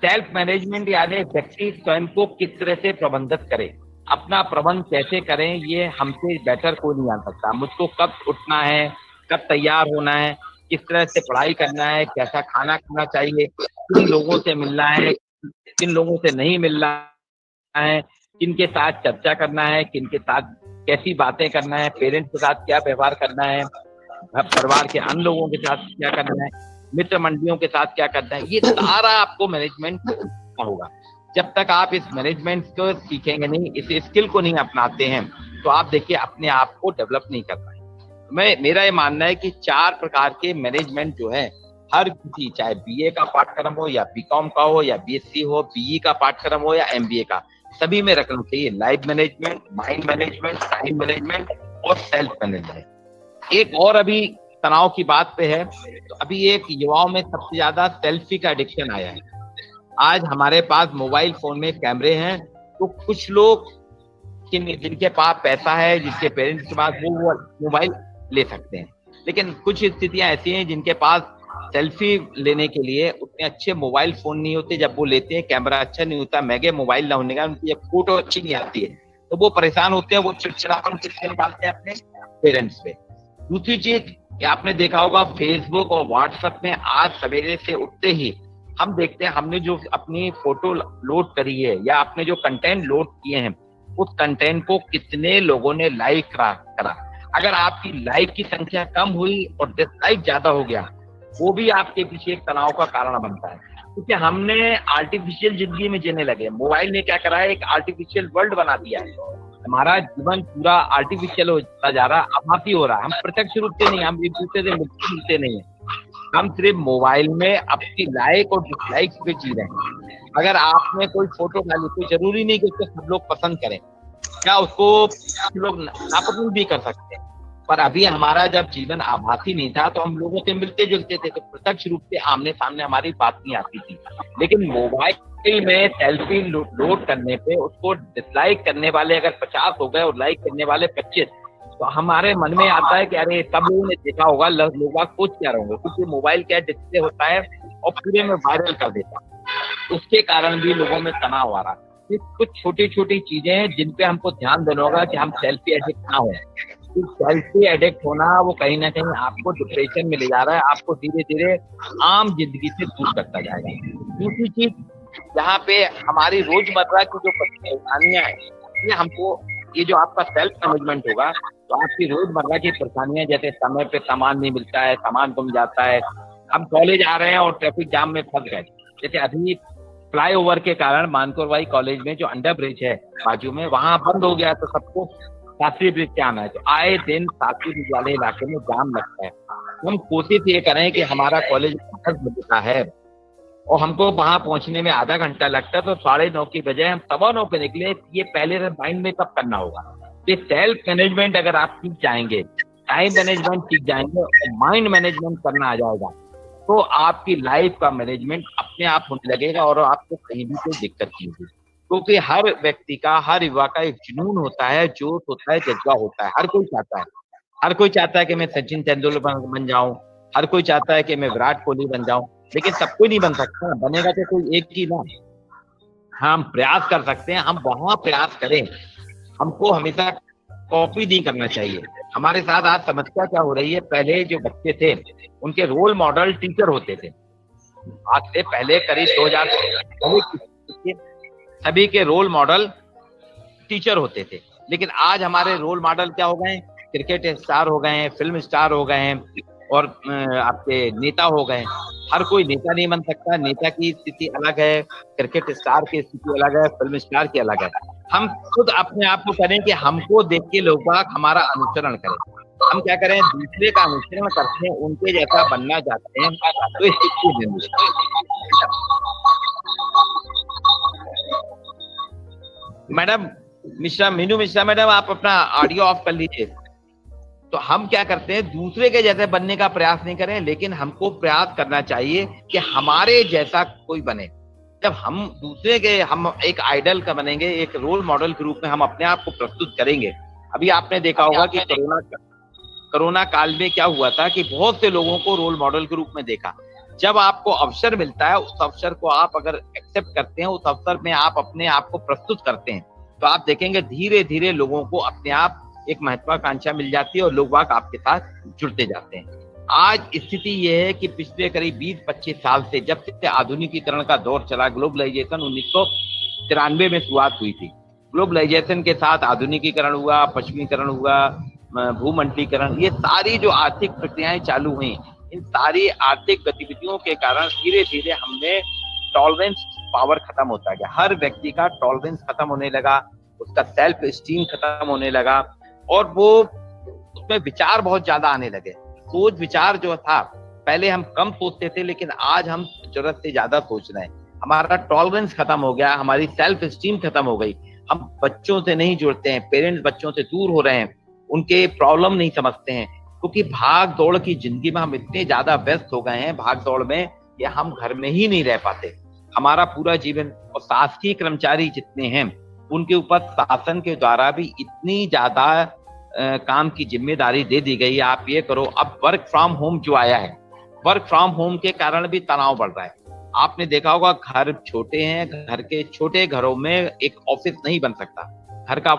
सेल्फ मैनेजमेंट यानी व्यक्ति स्वयं को किस तरह से प्रबंधित करे, अपना प्रबंध कैसे करें, ये हमसे बेटर कोई नहीं जान सकता। मुझको कब उठना है, कब तैयार होना है, किस तरह से पढ़ाई करना है, कैसा खाना खाना चाहिए, किन लोगों से मिलना है, किन लोगों से नहीं मिलना है, किनके साथ चर्चा करना है, किनके साथ कैसी बातें करना है, पेरेंट्स के साथ क्या व्यवहार करना है, परिवार के अन्य लोगों के साथ क्या करना है, मित्र मंडलियों के साथ क्या करना है, ये सारा आपको मैनेजमेंट का होगा। जब तक आप इस मैनेजमेंट को सीखेंगे नहीं, इस स्किल को नहीं अपनाते हैं, तो आप देखिए अपने आप को डेवलप नहीं कर पाएंगे। मेरा ये मानना है कि 4 प्रकार के मैनेजमेंट जो है हर किसी, चाहे BA का पाठ्यक्रम हो या BCom का हो या BSc हो, BE का पाठ्यक्रम हो या MBA का, सभी में रखना चाहिए life management, mind management, time management और सेल्फ मैनेजमेंट। एक और अभी तनाव की बात पे है, तो अभी एक युवाओं में सबसे ज्यादा सेल्फी का एडिक्शन आया है। आज हमारे पास मोबाइल फोन में कैमरे हैं, तो कुछ लोग जिनके पास पैसा है, जिनके पेरेंट्स के पास, वो मोबाइल ले सकते हैं, लेकिन कुछ स्थितियां ऐसी हैं जिनके पास सेल्फी लेने के लिए उतने अच्छे मोबाइल फोन नहीं होते, जब वो लेते हैं कैमरा अच्छा नहीं होता, महंगे मोबाइल ना होने का उनकी फोटो अच्छी नहीं आती है, तो वो परेशान होते हैं, वो चिड़चिड़ापन किससे निकालते हैं अपने पेरेंट्स पे। दूसरी चीज आपने देखा होगा, फेसबुक और व्हाट्सएप में आज सवेरे से उठते ही हम देखते हैं हमने जो अपनी फोटो लोड करी है या आपने जो कंटेंट लोड किए हैं, उस कंटेंट को कितने लोगों ने लाइक करा। अगर आपकी लाइक की संख्या कम हुई और डिसलाइक ज्यादा हो गया, वो भी आपके पीछे एक तनाव का कारण बनता है, क्योंकि हमने आर्टिफिशियल जिंदगी में जीने लगे। मोबाइल ने क्या करा है, एक आर्टिफिशियल वर्ल्ड बना दिया है। हमारा जीवन पूरा आर्टिफिशियल होता जा रहा है, आभासी हो रहा है। हम प्रत्यक्ष रूप से नहीं, हम एक दूसरे से मिलते नहीं है, हम सिर्फ मोबाइल में अपनी लाइक और डिसलाइक पे जी रहे हैं। अगर आपने कोई फोटो डाली, कोई जरूरी नहीं कि उसको सब लोग पसंद करें, क्या उसको लोग नापसंद भी कर सकते हैं। पर अभी हमारा जब जीवन आभासी नहीं था तो हम लोगों से मिलते जुलते थे, तो प्रत्यक्ष रूप से आमने सामने हमारी बात नहीं आती थी। लेकिन मोबाइल में सेल्फी लोड करने पे उसको डिसलाइक करने वाले अगर 50 हो गए और लाइक करने वाले 25, तो हमारे मन में आता है कि अरे सब लोगों ने देखा होगा, लोग सोच क्या रहे होंगे, क्योंकि मोबाइल क्या डिस्प्ले होता है और पूरे में वायरल कर देता है। उसके कारण भी लोगों में तनाव आ रहा है। ये कुछ छोटी छोटी चीजें हैं जिन पे हमको ध्यान देना होगा कि हम सेल्फी एडिक्ट ना हो। सेल्फी एडिक्ट होना वो कहीं ना कहीं आपको डिप्रेशन में ले जा रहा है, आपको धीरे धीरे आम जिंदगी से दूर करता जाएगा। दूसरी चीज, यहाँ पे हमारी रोजमर्रा की जो परेशानियां हैं, ये हमको, ये जो आपका सेल्फ मैनेजमेंट होगा तो आपकी रोजमर्रा की परेशानियां, जैसे समय पे सामान नहीं मिलता है, सामान गुम जाता है, हम कॉलेज आ रहे हैं और ट्रैफिक जाम में फंस गए। जैसे अभी फ्लाईओवर के कारण मानकोरवाई कॉलेज में जो अंडर ब्रिज है बाजू में, वहां बंद हो गया, तो सबको शास्त्री ब्रिज से आना है। तो आए दिन शास्त्री ब्रिज वाले इलाके में जाम लगता है। हम कोशिश ये करें कि हमारा कॉलेज 10 बजे का है और हमको वहां पहुंचने में आधा घंटा लगता है, तो 9:30 की बजाय हम 9:15 पे निकले। ये पहले माइंड में कब करना होगा? ये सेल्फ मैनेजमेंट अगर आप सीख जाएंगे, टाइम मैनेजमेंट सीख जाएंगे और माइंड मैनेजमेंट करना आ जाएगा, तो आपकी लाइफ का मैनेजमेंट अपने आप होने लगेगा और आपको कहीं भी कोई दिक्कत नहीं होगी। क्योंकि हर व्यक्ति का, हर युवा का एक जुनून होता है, जोश होता है, जज्बा होता है। हर कोई चाहता है कि मैं सचिन तेंदुलकर बन जाऊं, हर कोई चाहता है कि मैं विराट कोहली बन जाऊं, लेकिन सब कोई नहीं बन सकता। बनेगा तो कोई एक ही ना। हम प्रयास कर सकते हैं, हम वहां प्रयास करें। हमको हमेशा कॉपी नहीं करना चाहिए। हमारे साथ आज समस्या क्या हो रही है, पहले जो बच्चे थे उनके रोल मॉडल टीचर होते थे। आज से पहले करीब 2000 सभी के रोल मॉडल टीचर होते थे, लेकिन आज हमारे रोल मॉडल क्या हो गए हैं? क्रिकेट स्टार हो गए हैं, फिल्म स्टार हो गए हैं और आपके नेता हो गए। हर कोई नेता नहीं बन सकता। नेता की स्थिति अलग है, क्रिकेट स्टार की स्थिति अलग है, फिल्म स्टार की अलग है। हम खुद अपने आप को करें कि हमको देख के लोग हमारा अनुसरण करें। हम क्या करें? दूसरे का अनुसरण करते हैं, उनके जैसा बनना चाहते हैं, तो इस चीज मैडम मीनू मिश्रा मैडम, आप अपना ऑडियो ऑफ कर लीजिए। तो हम क्या करते हैं, दूसरे के जैसे बनने का प्रयास नहीं करें, लेकिन हमको प्रयास करना चाहिए कि हमारे जैसा कोई बने। जब हम दूसरे के, हम एक आइडल का बनेंगे, एक रोल मॉडल के रूप में हम अपने आप को प्रस्तुत करेंगे। अभी आपने देखा होगा कि कोरोना काल में क्या हुआ था कि बहुत से लोगों को रोल मॉडल के रूप में देखा। जब आपको अवसर मिलता है, उस अवसर को आप अगर एक्सेप्ट करते हैं, उस अवसर में आप अपने आप को प्रस्तुत करते हैं, तो आप देखेंगे धीरे धीरे लोगों को अपने आप एक महत्वाकांक्षा मिल जाती है और लोग वाक आपके साथ जुड़ते जाते हैं। आज स्थिति यह है कि पिछले करीब 20-25 साल से, जब से आधुनिकीकरण का दौर चला, ग्लोबलाइजेशन 1993 में शुरुआत हुई थी। ग्लोबलाइजेशन के साथ आधुनिकीकरण हुआ, पश्चिमीकरण हुआ, भूमंडलीकरण, ये सारी जो आर्थिक प्रक्रियाएं चालू हुई, इन सारी आर्थिक गतिविधियों के कारण धीरे धीरे हमने टॉलरेंस पावर खत्म होता गया। हर व्यक्ति का टॉलरेंस खत्म होने लगा, उसका सेल्फ स्टीम खत्म होने लगा और वो उसमें विचार बहुत ज्यादा आने लगे। सोच विचार जो था, पहले हम कम सोचते थे, लेकिन आज हम जरूरत से ज्यादा सोच रहे हैं। हमारा टॉलरेंस खत्म हो गया, हमारी सेल्फ स्टीम खत्म हो गई। हम बच्चों से नहीं जुड़ते हैं, पेरेंट्स बच्चों से दूर हो रहे हैं, उनके प्रॉब्लम नहीं समझते हैं, क्योंकि भाग दौड़ की जिंदगी में हम इतने ज्यादा व्यस्त हो गए हैं भाग दौड़ में कि हम घर में ही नहीं रह पाते। हमारा पूरा जीवन, और शासकीय कर्मचारी जितने हैं उनके ऊपर शासन के द्वारा भी इतनी ज्यादा काम की जिम्मेदारी दे दी गई है, आप ये करो। अब वर्क फ्रॉम होम जो आया है, वर्क फ्रॉम होम के कारण भी तनाव बढ़ रहा है। आपने देखा होगा घर छोटे हैं, घर के छोटे घरों में एक ऑफिस नहीं बन सकता। घर का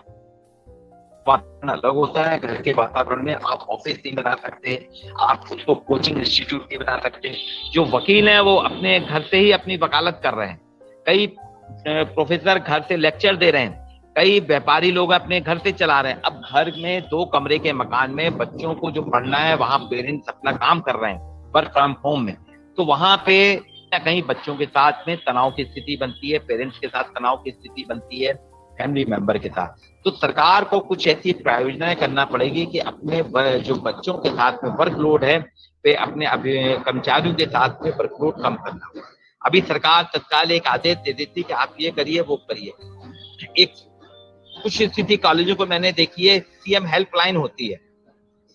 वातावरण अलग होता है, घर के वातावरण में आप ऑफिस नहीं बना सकते, आप उसको कोचिंग इंस्टीट्यूट नहीं बना सकते। जो वकील हैं वो अपने घर से ही अपनी वकालत कर रहे हैं, कई प्रोफेसर घर से लेक्चर दे रहे हैं, कई व्यापारी लोग अपने घर से चला रहे हैं। अब घर में 2 कमरे के मकान में बच्चों को जो पढ़ना है, वहां पेरेंट्स अपना काम कर रहे हैं वर्क फ्रॉम होम में, तो वहां पे कहीं बच्चों के साथ में तनाव की स्थिति बनती है, पेरेंट्स के साथ तनाव की स्थिति बनती है, फैमिली मेंबर के साथ। तो सरकार को कुछ ऐसी प्रायोजनाएं करना पड़ेगी कि अपने जो बच्चों के साथ में वर्कलोड है पे अपने कर्मचारियों के साथ में वर्कलोड कम करना। अभी सरकार तत्काल एक आदेश दे देती कि आप ये करिए वो करिए। एक कुछ स्थिति कॉलेजों को मैंने देखी है, सीएम हेल्पलाइन होती है,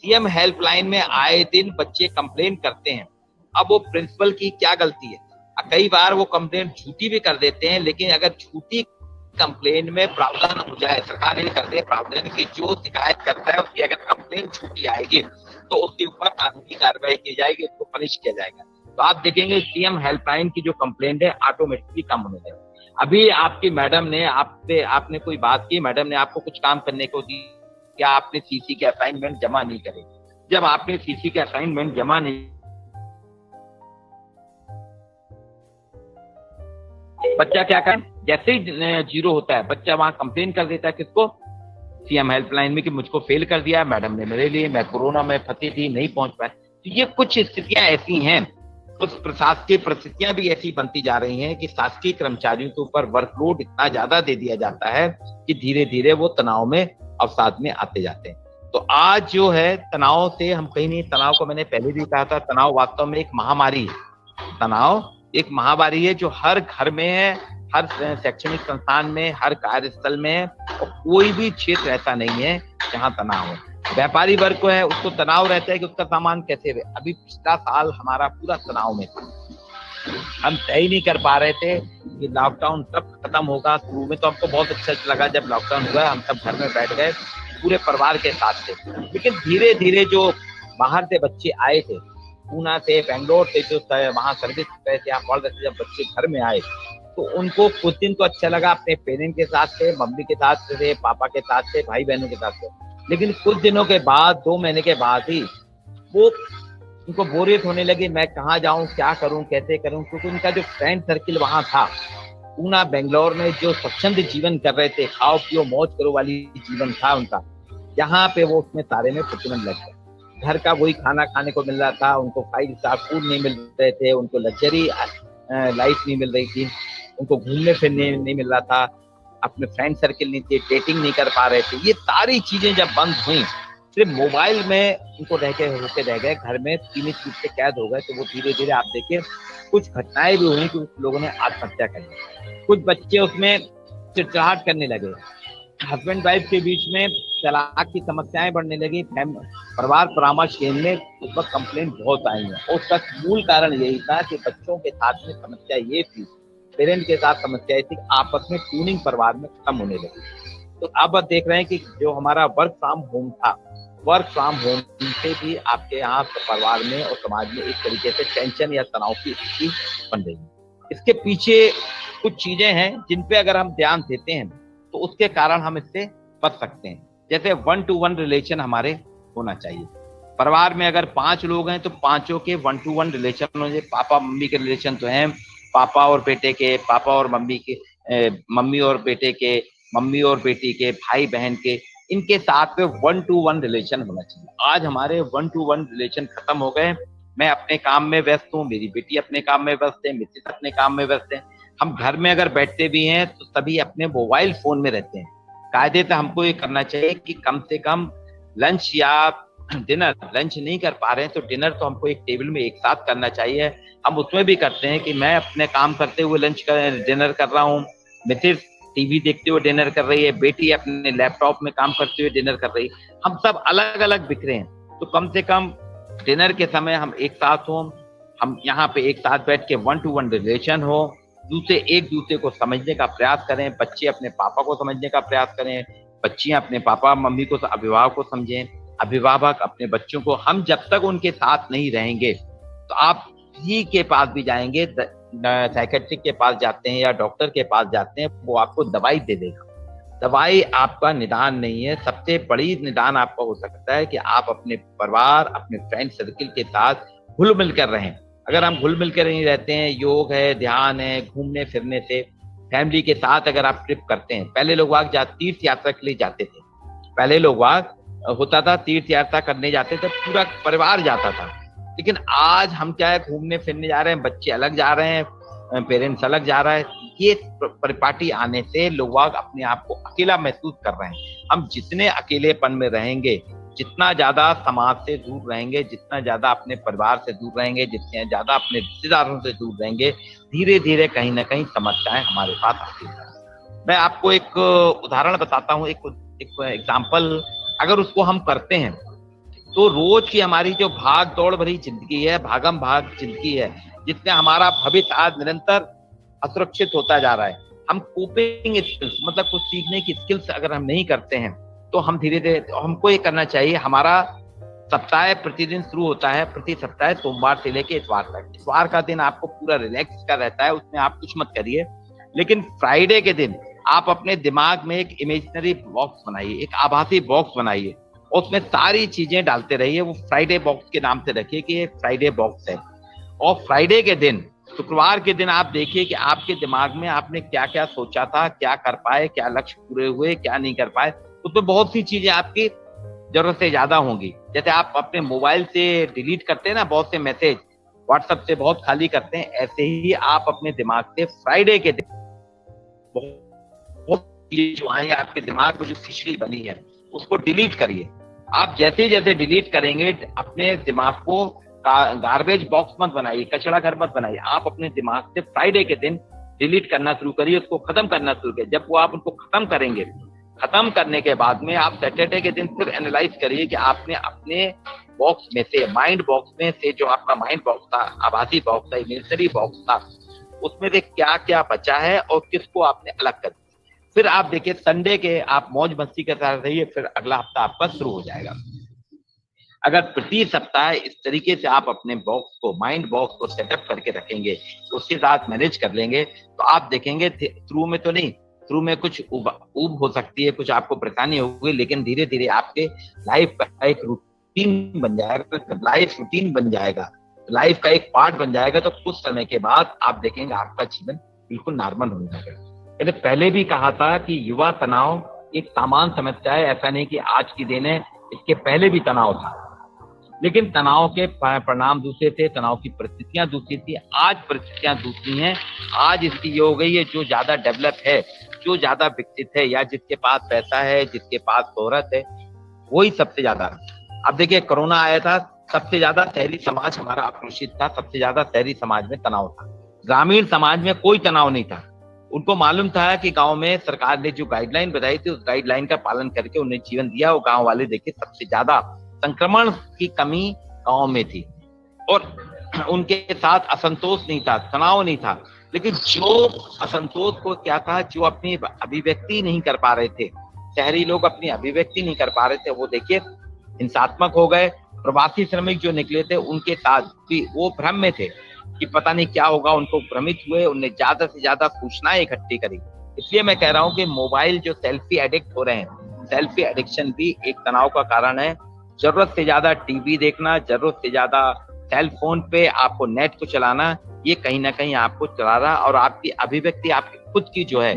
सीएम हेल्पलाइन में आए दिन बच्चे कंप्लेन करते हैं। अब वो प्रिंसिपल की क्या गलती है? कई बार वो कंप्लेन झूठी भी कर देते हैं, लेकिन अगर झूठी कंप्लेन में प्रावधान हो जाए, सरकार ये कर दे प्रावधान की जो शिकायत करता है उसकी अगर कंप्लेन झूठी आएगी तो उसके ऊपर कानूनी कार्रवाई की जाएगी, उसको पनिश किया जाएगा। तो आप देखेंगे सीएम हेल्पलाइन की जो कंप्लेंट है ऑटोमेटिकली कम होने लगेगी। अभी आपकी मैडम ने आपने कोई बात की, मैडम ने आपको कुछ काम करने को दी, क्या आपने सीसी के असाइनमेंट जमा नहीं करे? जब आपने सीसी के असाइनमेंट जमा नहीं, बच्चा क्या करे? जैसे ही 0 होता है बच्चा वहां कंप्लेन कर देता है किसको? सीएम हेल्पलाइन में कि मुझको फेल कर दिया मैडम ने मेरे लिए, मैं कोरोना में फंसी थी, नहीं पहुंच पाए। तो ये कुछ स्थितियां ऐसी हैं, कुछ प्रशासकीय परिस्थितियां भी ऐसी बनती जा रही हैं कि शासकीय कर्मचारियों के ऊपर वर्कलोड इतना ज्यादा दे दिया जाता है कि धीरे धीरे वो तनाव में अवसाद में आते जाते हैं। तो आज जो है तनाव से हम कहीं नहीं, तनाव को मैंने पहले भी कहा था, तनाव वास्तव में एक महामारी है। तनाव एक महामारी है जो हर घर में है, हर शैक्षणिक संस्थान में, हर कार्यस्थल में है, और कोई भी क्षेत्र ऐसा नहीं है जहाँ तनाव है। व्यापारी वर्ग को है उसको तनाव रहता है कि उसका सामान कैसे रहे। अभी पिछला साल हमारा पूरा तनाव में था, हम तय ही नहीं कर पा रहे थे कि लॉकडाउन कब खत्म होगा। शुरू में तो हमको बहुत अच्छा लगा जब लॉकडाउन हुआ, हम सब घर में बैठ गए पूरे परिवार के साथ थे। लेकिन धीरे धीरे जो बाहर से बच्चे आए थे, पूना से, बेंगलोर से, जो वहाँ सर्विस पे थे, पढ़ रहे थे, जब बच्चे घर में आए तो उनको कुछ दिन तो अच्छा लगा, अपने पेरेंट के साथ थे, मम्मी के साथ थे, पापा के साथ थे, भाई बहनों के साथ थे। लेकिन कुछ दिनों के बाद, 2 महीने के बाद ही वो उनको बोरियत होने लगी, मैं कहाँ जाऊं, क्या करूं, कैसे करूं, क्योंकि उनका जो फ्रेंड सर्किल वहां था पूना बेंगलोर में, जो स्वच्छंद जीवन कर रहे थे, खाओ पियो मौज करो वाली जीवन था उनका, यहाँ पे वो उसमें सारे में प्रतिबंध लग गया। घर का वही खाना खाने को मिल रहा था, उनको 5 स्टार फूड नहीं मिल रहे थे, उनको लग्जरी लाइफ नहीं मिल रही थी, उनको घूमने फिरने नहीं मिल रहा था, अपने फ्रेंड सर्किल नहीं थे, डेटिंग नहीं कर पा रहे थे। ये सारी चीजें जब बंद हुई, सिर्फ मोबाइल में उनको रह गए, घर में सीमित रूप से कैद हो गए, तो वो धीरे धीरे आप देखिए कुछ घटनाएं भी हुई कि कुछ लोगों ने आत्महत्या कर ली, कुछ बच्चे उसमें चिड़चिड़ाहट करने लगे, हस्बैंड वाइफ के बीच में तलाक की समस्याएं बढ़ने लगी, परिवार परामर्श केंद्र में उस वक्त कंप्लेंट बहुत आई है। उसका मूल कारण यही था कि बच्चों के साथ में समस्या ये थी, पेरेंट के साथ समस्या थी, आपस में ट्यूनिंग परिवार में खत्म होने लगी। तो अब देख रहे हैं कि जो हमारा वर्क फ्रॉम होम था, वर्क फ्रॉम होम से भी आपके यहाँ परिवार में और समाज में एक तरीके से टेंशन या तनाव की स्थिति बन रही है। इसके पीछे कुछ चीजें हैं जिन पे अगर हम ध्यान देते हैं तो उसके कारण हम इससे बच सकते हैं। जैसे 1-to-1 रिलेशन हमारे होना चाहिए। परिवार में अगर 5 लोग हैं तो 5 के 1-to-1 रिलेशन होने, पापा मम्मी के रिलेशन तो हैं, पापा और बेटे के, पापा और मम्मी के, मम्मी और बेटे के, मम्मी और बेटी के, भाई बहन के, इनके साथ में 1-to-1 रिलेशन होना चाहिए। आज हमारे 1-to-1 रिलेशन खत्म हो गए। मैं अपने काम में व्यस्त हूँ, मेरी बेटी अपने काम में व्यस्त है, मिसेस अपने काम में व्यस्त है, हम घर में अगर बैठते भी हैं तो सभी अपने मोबाइल फोन में रहते हैं। कायदे से हमको ये करना चाहिए कि कम से कम लंच या डिनर, लंच नहीं कर पा रहे हैं तो डिनर तो हमको एक टेबल में एक साथ करना चाहिए। हम उसमें भी करते हैं कि मैं अपने काम करते हुए डिनर कर रहा हूँ, मिसेस टीवी देखते हुए डिनर कर रही है, बेटी अपने लैपटॉप में काम करते हुए डिनर कर रही है, हम सब अलग अलग बिखरे हैं। तो कम से कम डिनर के समय हम एक साथ हों, हम यहाँ पे एक साथ बैठ के 1-to-1 रिलेशन हो, एक दूसरे को समझने का प्रयास करें, बच्चे अपने पापा को समझने का प्रयास करें, बच्चियां अपने पापा मम्मी को, अभिभावक को समझें, अभिभावक अपने बच्चों को। हम जब तक उनके साथ नहीं रहेंगे तो आप ही के पास भी जाएंगे, साइकेट्रिक के पास जाते हैं या डॉक्टर के पास जाते हैं, वो आपको दवाई दे देगा। दवाई आपका निदान नहीं है। सबसे बड़ी निदान आपका हो सकता है कि आप अपने परिवार, अपने फ्रेंड सर्किल के साथ घुल मिल कर रहें। अगर हम घुल मिल कर नहीं रहते हैं, योग है, ध्यान है, घूमने फिरने से, फैमिली के साथ अगर आप ट्रिप करते हैं, पहले लोग वहां तीर्थ यात्रा के लिए जाते थे, पहले लोग वहां होता था तीर्थ यात्रा करने जाते थे, पूरा परिवार जाता था। लेकिन आज हम क्या है, घूमने फिरने जा रहे हैं, बच्चे अलग जा रहे हैं, पेरेंट्स अलग जा रहा है। ये परिपाटी आने से लोग अपने आप को अकेला महसूस कर रहे हैं। हम जितने अकेलेपन में रहेंगे, जितना ज्यादा समाज से दूर रहेंगे, जितना ज्यादा अपने परिवार से दूर रहेंगे, जितने ज्यादा अपने रिश्तेदारों से दूर रहेंगे, धीरे धीरे कहीं ना कहीं समस्याएं हमारे पास आती हैं। मैं आपको एक उदाहरण बताता हूँ, एक एग्जाम्पल। अगर उसको हम करते हैं तो रोज की हमारी जो भाग दौड़ भरी जिंदगी है, भागम भाग जिंदगी है, जिसमें हमारा भविष्य आज निरंतर असुरक्षित होता जा रहा है। हम कोपिंग स्किल्स, मतलब कुछ सीखने की स्किल्स अगर हम नहीं करते हैं तो हम धीरे धीरे, हमको ये करना चाहिए। हमारा सप्ताह प्रतिदिन शुरू होता है, प्रति सप्ताह सोमवार से लेके इतवार तक। इतवार का दिन आपको पूरा रिलैक्स का रहता है, उसमें आप कुछ मत करिए। लेकिन फ्राइडे के दिन आप अपने दिमाग में एक इमेजिनरी बॉक्स बनाइए, एक आभासी बॉक्स बनाइए, उसमें सारी चीजें डालते रहिए। वो फ्राइडे बॉक्स के नाम से रखिए कि ये फ्राइडे बॉक्स है। और फ्राइडे के दिन, शुक्रवार के दिन आप देखिए कि आपके दिमाग में आपने क्या क्या सोचा था, क्या कर पाए, क्या लक्ष्य पूरे हुए, क्या नहीं कर पाए। उसमें बहुत सी चीजें आपकी जरूरत से ज्यादा होंगी। जैसे आप अपने मोबाइल से डिलीट करते हैं ना बहुत से मैसेज, व्हाट्सएप से बहुत खाली करते हैं, ऐसे ही आप अपने दिमाग से फ्राइडे के दिन बहुत चीजें जो आई आपके दिमाग में, जो खिचड़ी बनी है, उसको डिलीट करिए। आप जैसे जैसे डिलीट करेंगे, अपने दिमाग को गार्बेज बॉक्स मत बनाइए, कचरा घर मत बनाइए। आप अपने दिमाग से फ्राइडे के दिन डिलीट करना शुरू करिए, उसको खत्म करना शुरू करिए। जब वो आप उनको खत्म करेंगे, खत्म करने के बाद में आप सैटरडे के दिन फिर एनालाइज करिए कि आपने अपने बॉक्स में से, माइंड बॉक्स में से, जो आपका माइंड बॉक्स था, आभासी बॉक्स था, इमेजिनरी बॉक्स था, उसमें से क्या क्या बचा है और किसको आपने अलग कर दिया। फिर आप देखिए संडे के आप मौज मस्ती के साथ रहिए, फिर अगला हफ्ता आपका शुरू हो जाएगा। अगर प्रति सप्ताह इस तरीके से आप अपने बॉक्स को, माइंड बॉक्स को सेटअप करके रखेंगे, उसके साथ मैनेज कर लेंगे, तो आप देखेंगे शुरू में तो नहीं, शुरू में कुछ ऊब हो सकती है, कुछ आपको परेशानी होगी, लेकिन धीरे धीरे आपके लाइफ का एक रूटीन बन जाएगा, लाइफ रूटीन बन जाएगा, लाइफ का एक पार्ट बन जाएगा। तो कुछ समय के बाद आप देखेंगे आपका जीवन बिल्कुल नॉर्मल हो जाएगा। मैंने पहले भी कहा था कि युवा तनाव एक सामान्य समस्या है, ऐसा नहीं कि आज की दिन है, इसके पहले भी तनाव था, लेकिन तनाव के परिणाम दूसरे थे, तनाव की परिस्थितियां दूसरी थी। आज परिस्थितियां दूसरी हैं। आज स्थिति हो गई है, जो ज्यादा डेवलप है, जो ज्यादा विकसित है, या जिसके पास पैसा है, जिसके पास शोहरत है, वही सबसे ज्यादा। अब देखिए कोरोना आया था, सबसे ज्यादा शहरी समाज हमारा आक्रोशित था, सबसे ज्यादा शहरी समाज में तनाव था। ग्रामीण समाज में कोई तनाव नहीं था। उनको मालूम था कि गांव में सरकार ने जो गाइडलाइन बताई थी, उस गाइडलाइन का पालन करके उन्हें जीवन दिया। और गांव वाले देखिए सबसे ज्यादा संक्रमण की कमी गांव में थी, और उनके साथ असंतोष नहीं था, तनाव नहीं था। लेकिन जो असंतोष को क्या था, जो अपनी अभिव्यक्ति नहीं कर पा रहे थे, शहरी लोग अपनी अभिव्यक्ति नहीं कर पा रहे थे, वो देखिए हिंसात्मक हो गए। प्रवासी श्रमिक जो निकले थे, उनके साथ भी वो भ्रम में थे कि पता नहीं क्या होगा, उनको भ्रमित हुए, उन्हें ज्यादा से ज्यादा सूचनाएं इकट्ठी करी। इसलिए मैं कह रहा हूँ कि मोबाइल जो सेल्फी एडिक्ट हो रहे हैं, सेल्फी एडिक्शन भी एक तनाव का कारण है। जरूरत से ज्यादा टीवी देखना, जरूरत से ज्यादा सेल फोन पे आपको नेट को चलाना, ये कहीं ना कहीं आपको चला रहा, और आपकी अभिव्यक्ति, आपकी खुद की जो है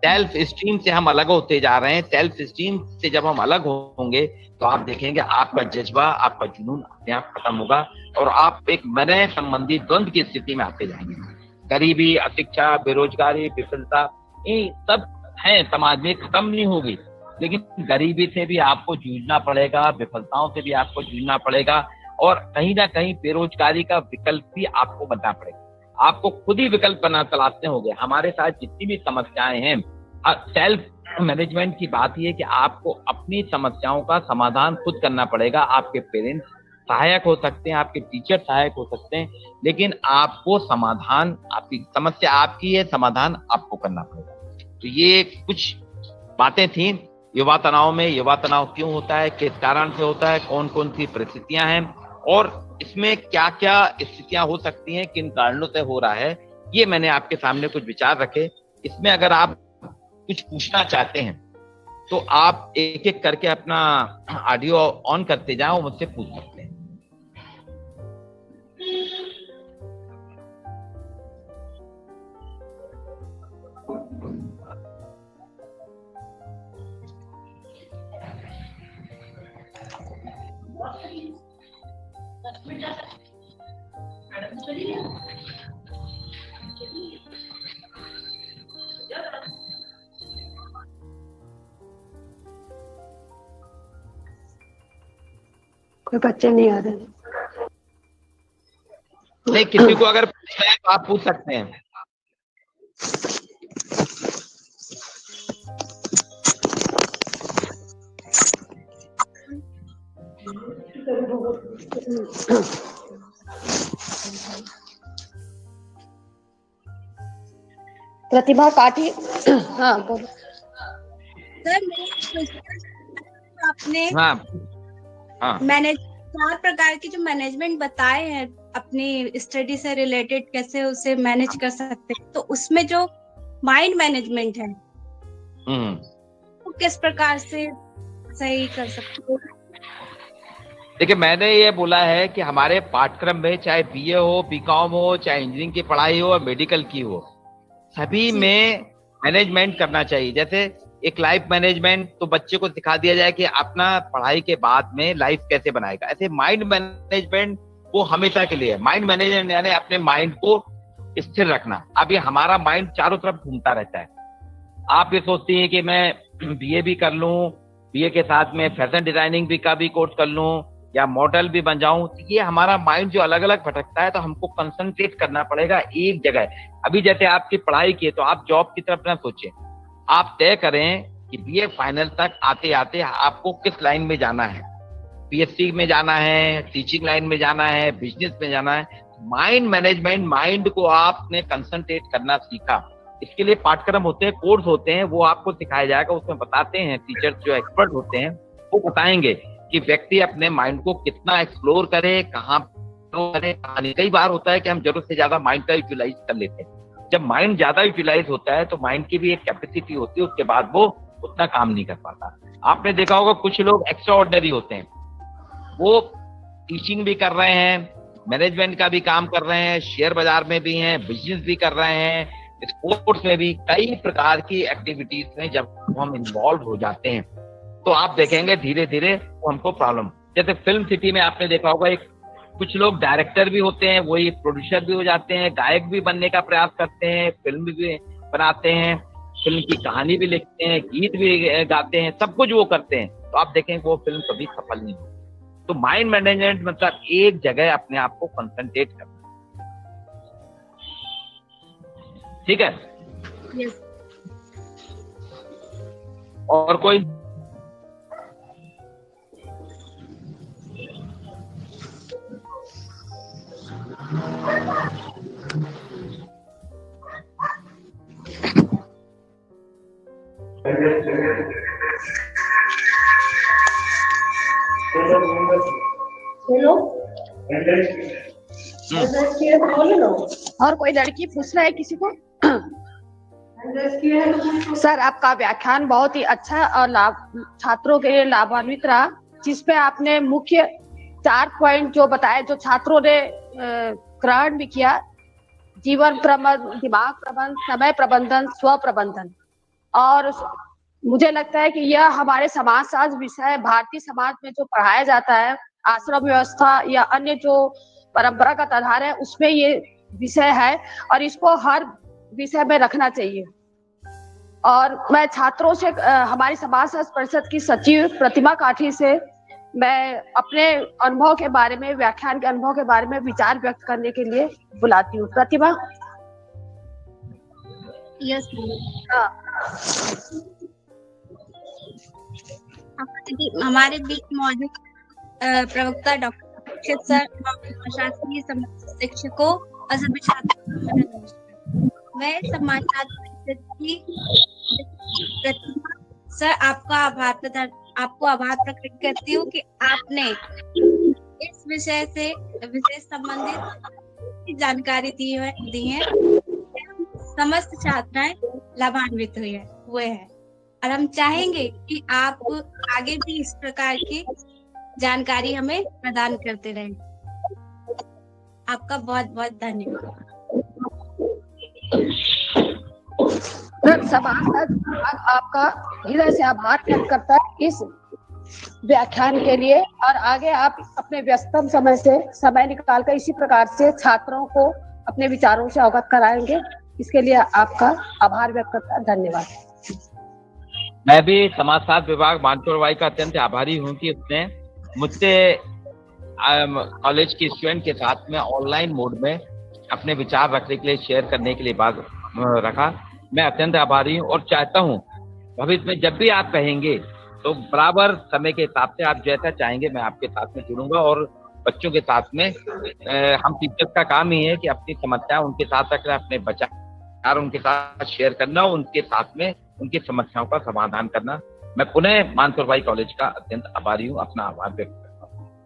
सेल्फ स्टीम से हम अलग होते जा रहे हैं। सेल्फ स्टीम से जब हम अलग होंगे तो आप देखेंगे आपका जज्बा, आपका जुनून अपने आप खत्म होगा, और आप एक मरने संबंधी द्वंद की स्थिति में आते जाएंगे। गरीबी, अशिक्षा, बेरोजगारी, विफलता, ये सब है समाज में, खत्म नहीं होगी, लेकिन गरीबी से भी आपको जूझना पड़ेगा, विफलताओं से भी आपको जूझना पड़ेगा, और कहीं ना कहीं बेरोजगारी का विकल्प भी आपको बनना पड़ेगा। आपको खुद ही विकल्प बना तलाशने होंगे। हमारे साथ जितनी भी समस्याएं हैं, सेल्फ मैनेजमेंट की बात यह है कि आपको अपनी समस्याओं का समाधान खुद करना पड़ेगा। आपके पेरेंट्स सहायक हो सकते हैं, आपके टीचर सहायक हो सकते हैं, लेकिन आपको समाधान, आपकी समस्या आपकी है, समाधान आपको करना पड़ेगा। तो ये कुछ बातें थी युवा तनाव में। युवा तनाव क्यों होता है, किस कारण से होता है, कौन कौन सी परिस्थितियां हैं, और इसमें क्या क्या स्थितियां हो सकती हैं, किन कारणों से हो रहा है, ये मैंने आपके सामने कुछ विचार रखे। इसमें अगर आप कुछ पूछना चाहते हैं तो आप एक एक करके अपना ऑडियो ऑन करते जाओ, मुझसे पूछ सकते हैं। कोई बच्चे नहीं आ रहे। नहीं, किसी को अगर पूछना है तो आप पूछ सकते हैं। प्रतिभा काठी। हाँ बोलो। सर आपने हाँ हाँ मैनेज 4 प्रकार के जो मैनेजमेंट बताए हैं अपनी स्टडी से रिलेटेड, कैसे उसे मैनेज कर सकते हैं, तो उसमें जो माइंड मैनेजमेंट है वो किस प्रकार से सही कर सकते हैं? देखिए, मैंने ये बोला है कि हमारे पाठ्यक्रम में चाहे बीए हो, बीकॉम हो, चाहे इंजीनियरिंग की पढ़ाई हो, मेडिकल की हो, सभी में मैनेजमेंट करना चाहिए। जैसे एक लाइफ मैनेजमेंट तो बच्चे को सिखा दिया जाए कि अपना पढ़ाई के बाद में लाइफ कैसे बनाएगा, ऐसे माइंड मैनेजमेंट वो हमेशा के लिए है। माइंड मैनेजमेंट यानी अपने माइंड को स्थिर रखना। अब ये हमारा माइंड चारों तरफ घूमता रहता है। आप ये सोचती हैं कि मैं बीए भी कर लूं, बीए के साथ में फैशन डिजाइनिंग भी का भी कोर्स कर लूं या मॉडल भी बन जाऊं, तो ये हमारा माइंड जो अलग अलग भटकता है, तो हमको कंसंट्रेट करना पड़ेगा एक जगह। अभी जैसे आपकी पढ़ाई की है तो आप जॉब की तरफ ना सोचें, आप तय करें कि बीए फाइनल तक आते आते आपको किस लाइन में जाना है। पीएचडी में जाना है, टीचिंग लाइन में जाना है, बिजनेस में जाना है। माइंड मैनेजमेंट, माइंड को आपने कंसंट्रेट करना सीखा। इसके लिए पाठ्यक्रम होते हैं, कोर्स होते हैं, वो आपको सिखाया जाएगा। उसमें बताते हैं टीचर्स जो एक्सपर्ट होते हैं, वो बताएंगे कि व्यक्ति अपने माइंड को कितना एक्सप्लोर करे, कहाँ करे, कहाँ नहीं। कई बार होता है कि हम जरूरत से ज्यादा माइंड का यूटिलाइज कर लेते हैं। जब माइंड ज्यादा यूटिलाइज होता है तो माइंड की भी एक कैपेसिटी होती है, उसके बाद वो उतना काम नहीं कर पाता। आपने देखा होगा कुछ लोग एक्स्ट्रा ऑर्डिनरी होते हैं, वो टीचिंग भी कर रहे हैं, मैनेजमेंट का भी काम कर रहे हैं, शेयर बाजार में भी हैं, बिजनेस भी कर रहे हैं, स्पोर्ट्स में भी, कई प्रकार की एक्टिविटीज में जब हम इन्वॉल्व हो जाते हैं तो आप देखेंगे धीरे धीरे वो हमको प्रॉब्लम। जैसे फिल्म सिटी में आपने देखा होगा, एक कुछ लोग डायरेक्टर भी होते हैं, वही प्रोड्यूसर भी हो जाते हैं, गायक भी बनने का प्रयास करते हैं, फिल्म भी बनाते हैं, फिल्म की कहानी भी लिखते हैं, गीत भी गाते हैं, सब कुछ वो करते हैं। तो आप देखेंगे वो फिल्म कभी सफल नहीं होगी। तो माइंड मैनेजमेंट मतलब एक जगह अपने आप को कंसंट्रेट करना। ठीक है? यस। और कोई? और कोई लड़की पूछ रहा है किसी को? सर, आपका व्याख्यान बहुत ही अच्छा और छात्रों के लिए लाभान्वित रहा, जिसपे आपने मुख्य 4 पॉइंट जो बताए, जो छात्रों ने ग्रहण भी किया: जीवन प्रबंधन, दिमाग प्रबंधन, समय प्रबंधन, स्व प्रबंधन। और मुझे लगता है कि यह हमारे समाजशास्त्र विषय, भारतीय समाज में जो पढ़ाया जाता है, आश्रम व्यवस्था या अन्य जो परंपरागत आधार है, उसमें ये विषय है और इसको हर विषय में रखना चाहिए। और मैं छात्रों से, हमारी समाजशास्त्र परिषद की सचिव प्रतिभा काठी से मैं अपने अनुभव के बारे में, व्याख्यान के अनुभव के बारे में विचार व्यक्त करने के लिए बुलाती हूँ। प्रतिभा? यस। हमारे बीच मौजूद प्रवक्ता डॉक्टर दीक्षित सर, शासकीय समाज शिक्षकों और सभी छात्रों, मैं समाजशास्त्र परिषद की प्रतिभा सर आपको आभार प्रकट करती हूँ कि आपने इस विषय संबंधित जानकारी दी है। समस्त छात्राएं लाभान्वित हुए हैं और हम चाहेंगे कि आप आगे भी इस प्रकार की जानकारी हमें प्रदान करते रहें। आपका बहुत बहुत धन्यवाद। समाज आपका हृदय से आभार व्यक्त करता है इस व्याख्यान के लिए, और आगे आप अपने व्यस्तम समय से समय निकालकर इसी प्रकार से छात्रों को अपने विचारों से अवगत कराएंगे। इसके लिए आपका आभार व्यक्त करता हूं। धन्यवाद। मैं भी समाजशास्त्र विभाग मानसरोवर का अत्यंत आभारी हूं कि उसने मुझसे कॉलेज के स्टूडेंट के साथ में ऑनलाइन मोड में अपने विचार रखने के लिए, शेयर करने के लिए बात रखा। मैं अत्यंत आभारी हूं और चाहता हूं भविष्य में जब भी आप कहेंगे तो बराबर समय के हिसाब से आप जैसा चाहेंगे मैं आपके साथ में जुड़ूंगा। और बच्चों के साथ में हम टीचर्स का काम ही है कि अपनी समस्या उनके साथ रखना, अपने विचार उनके साथ शेयर करना, उनके साथ में उनकी समस्याओं का समाधान करना। मैं पुनः मानसरोवर कॉलेज का अत्यंत आभारी हूँ, अपना आभार व्यक्त करता हूं।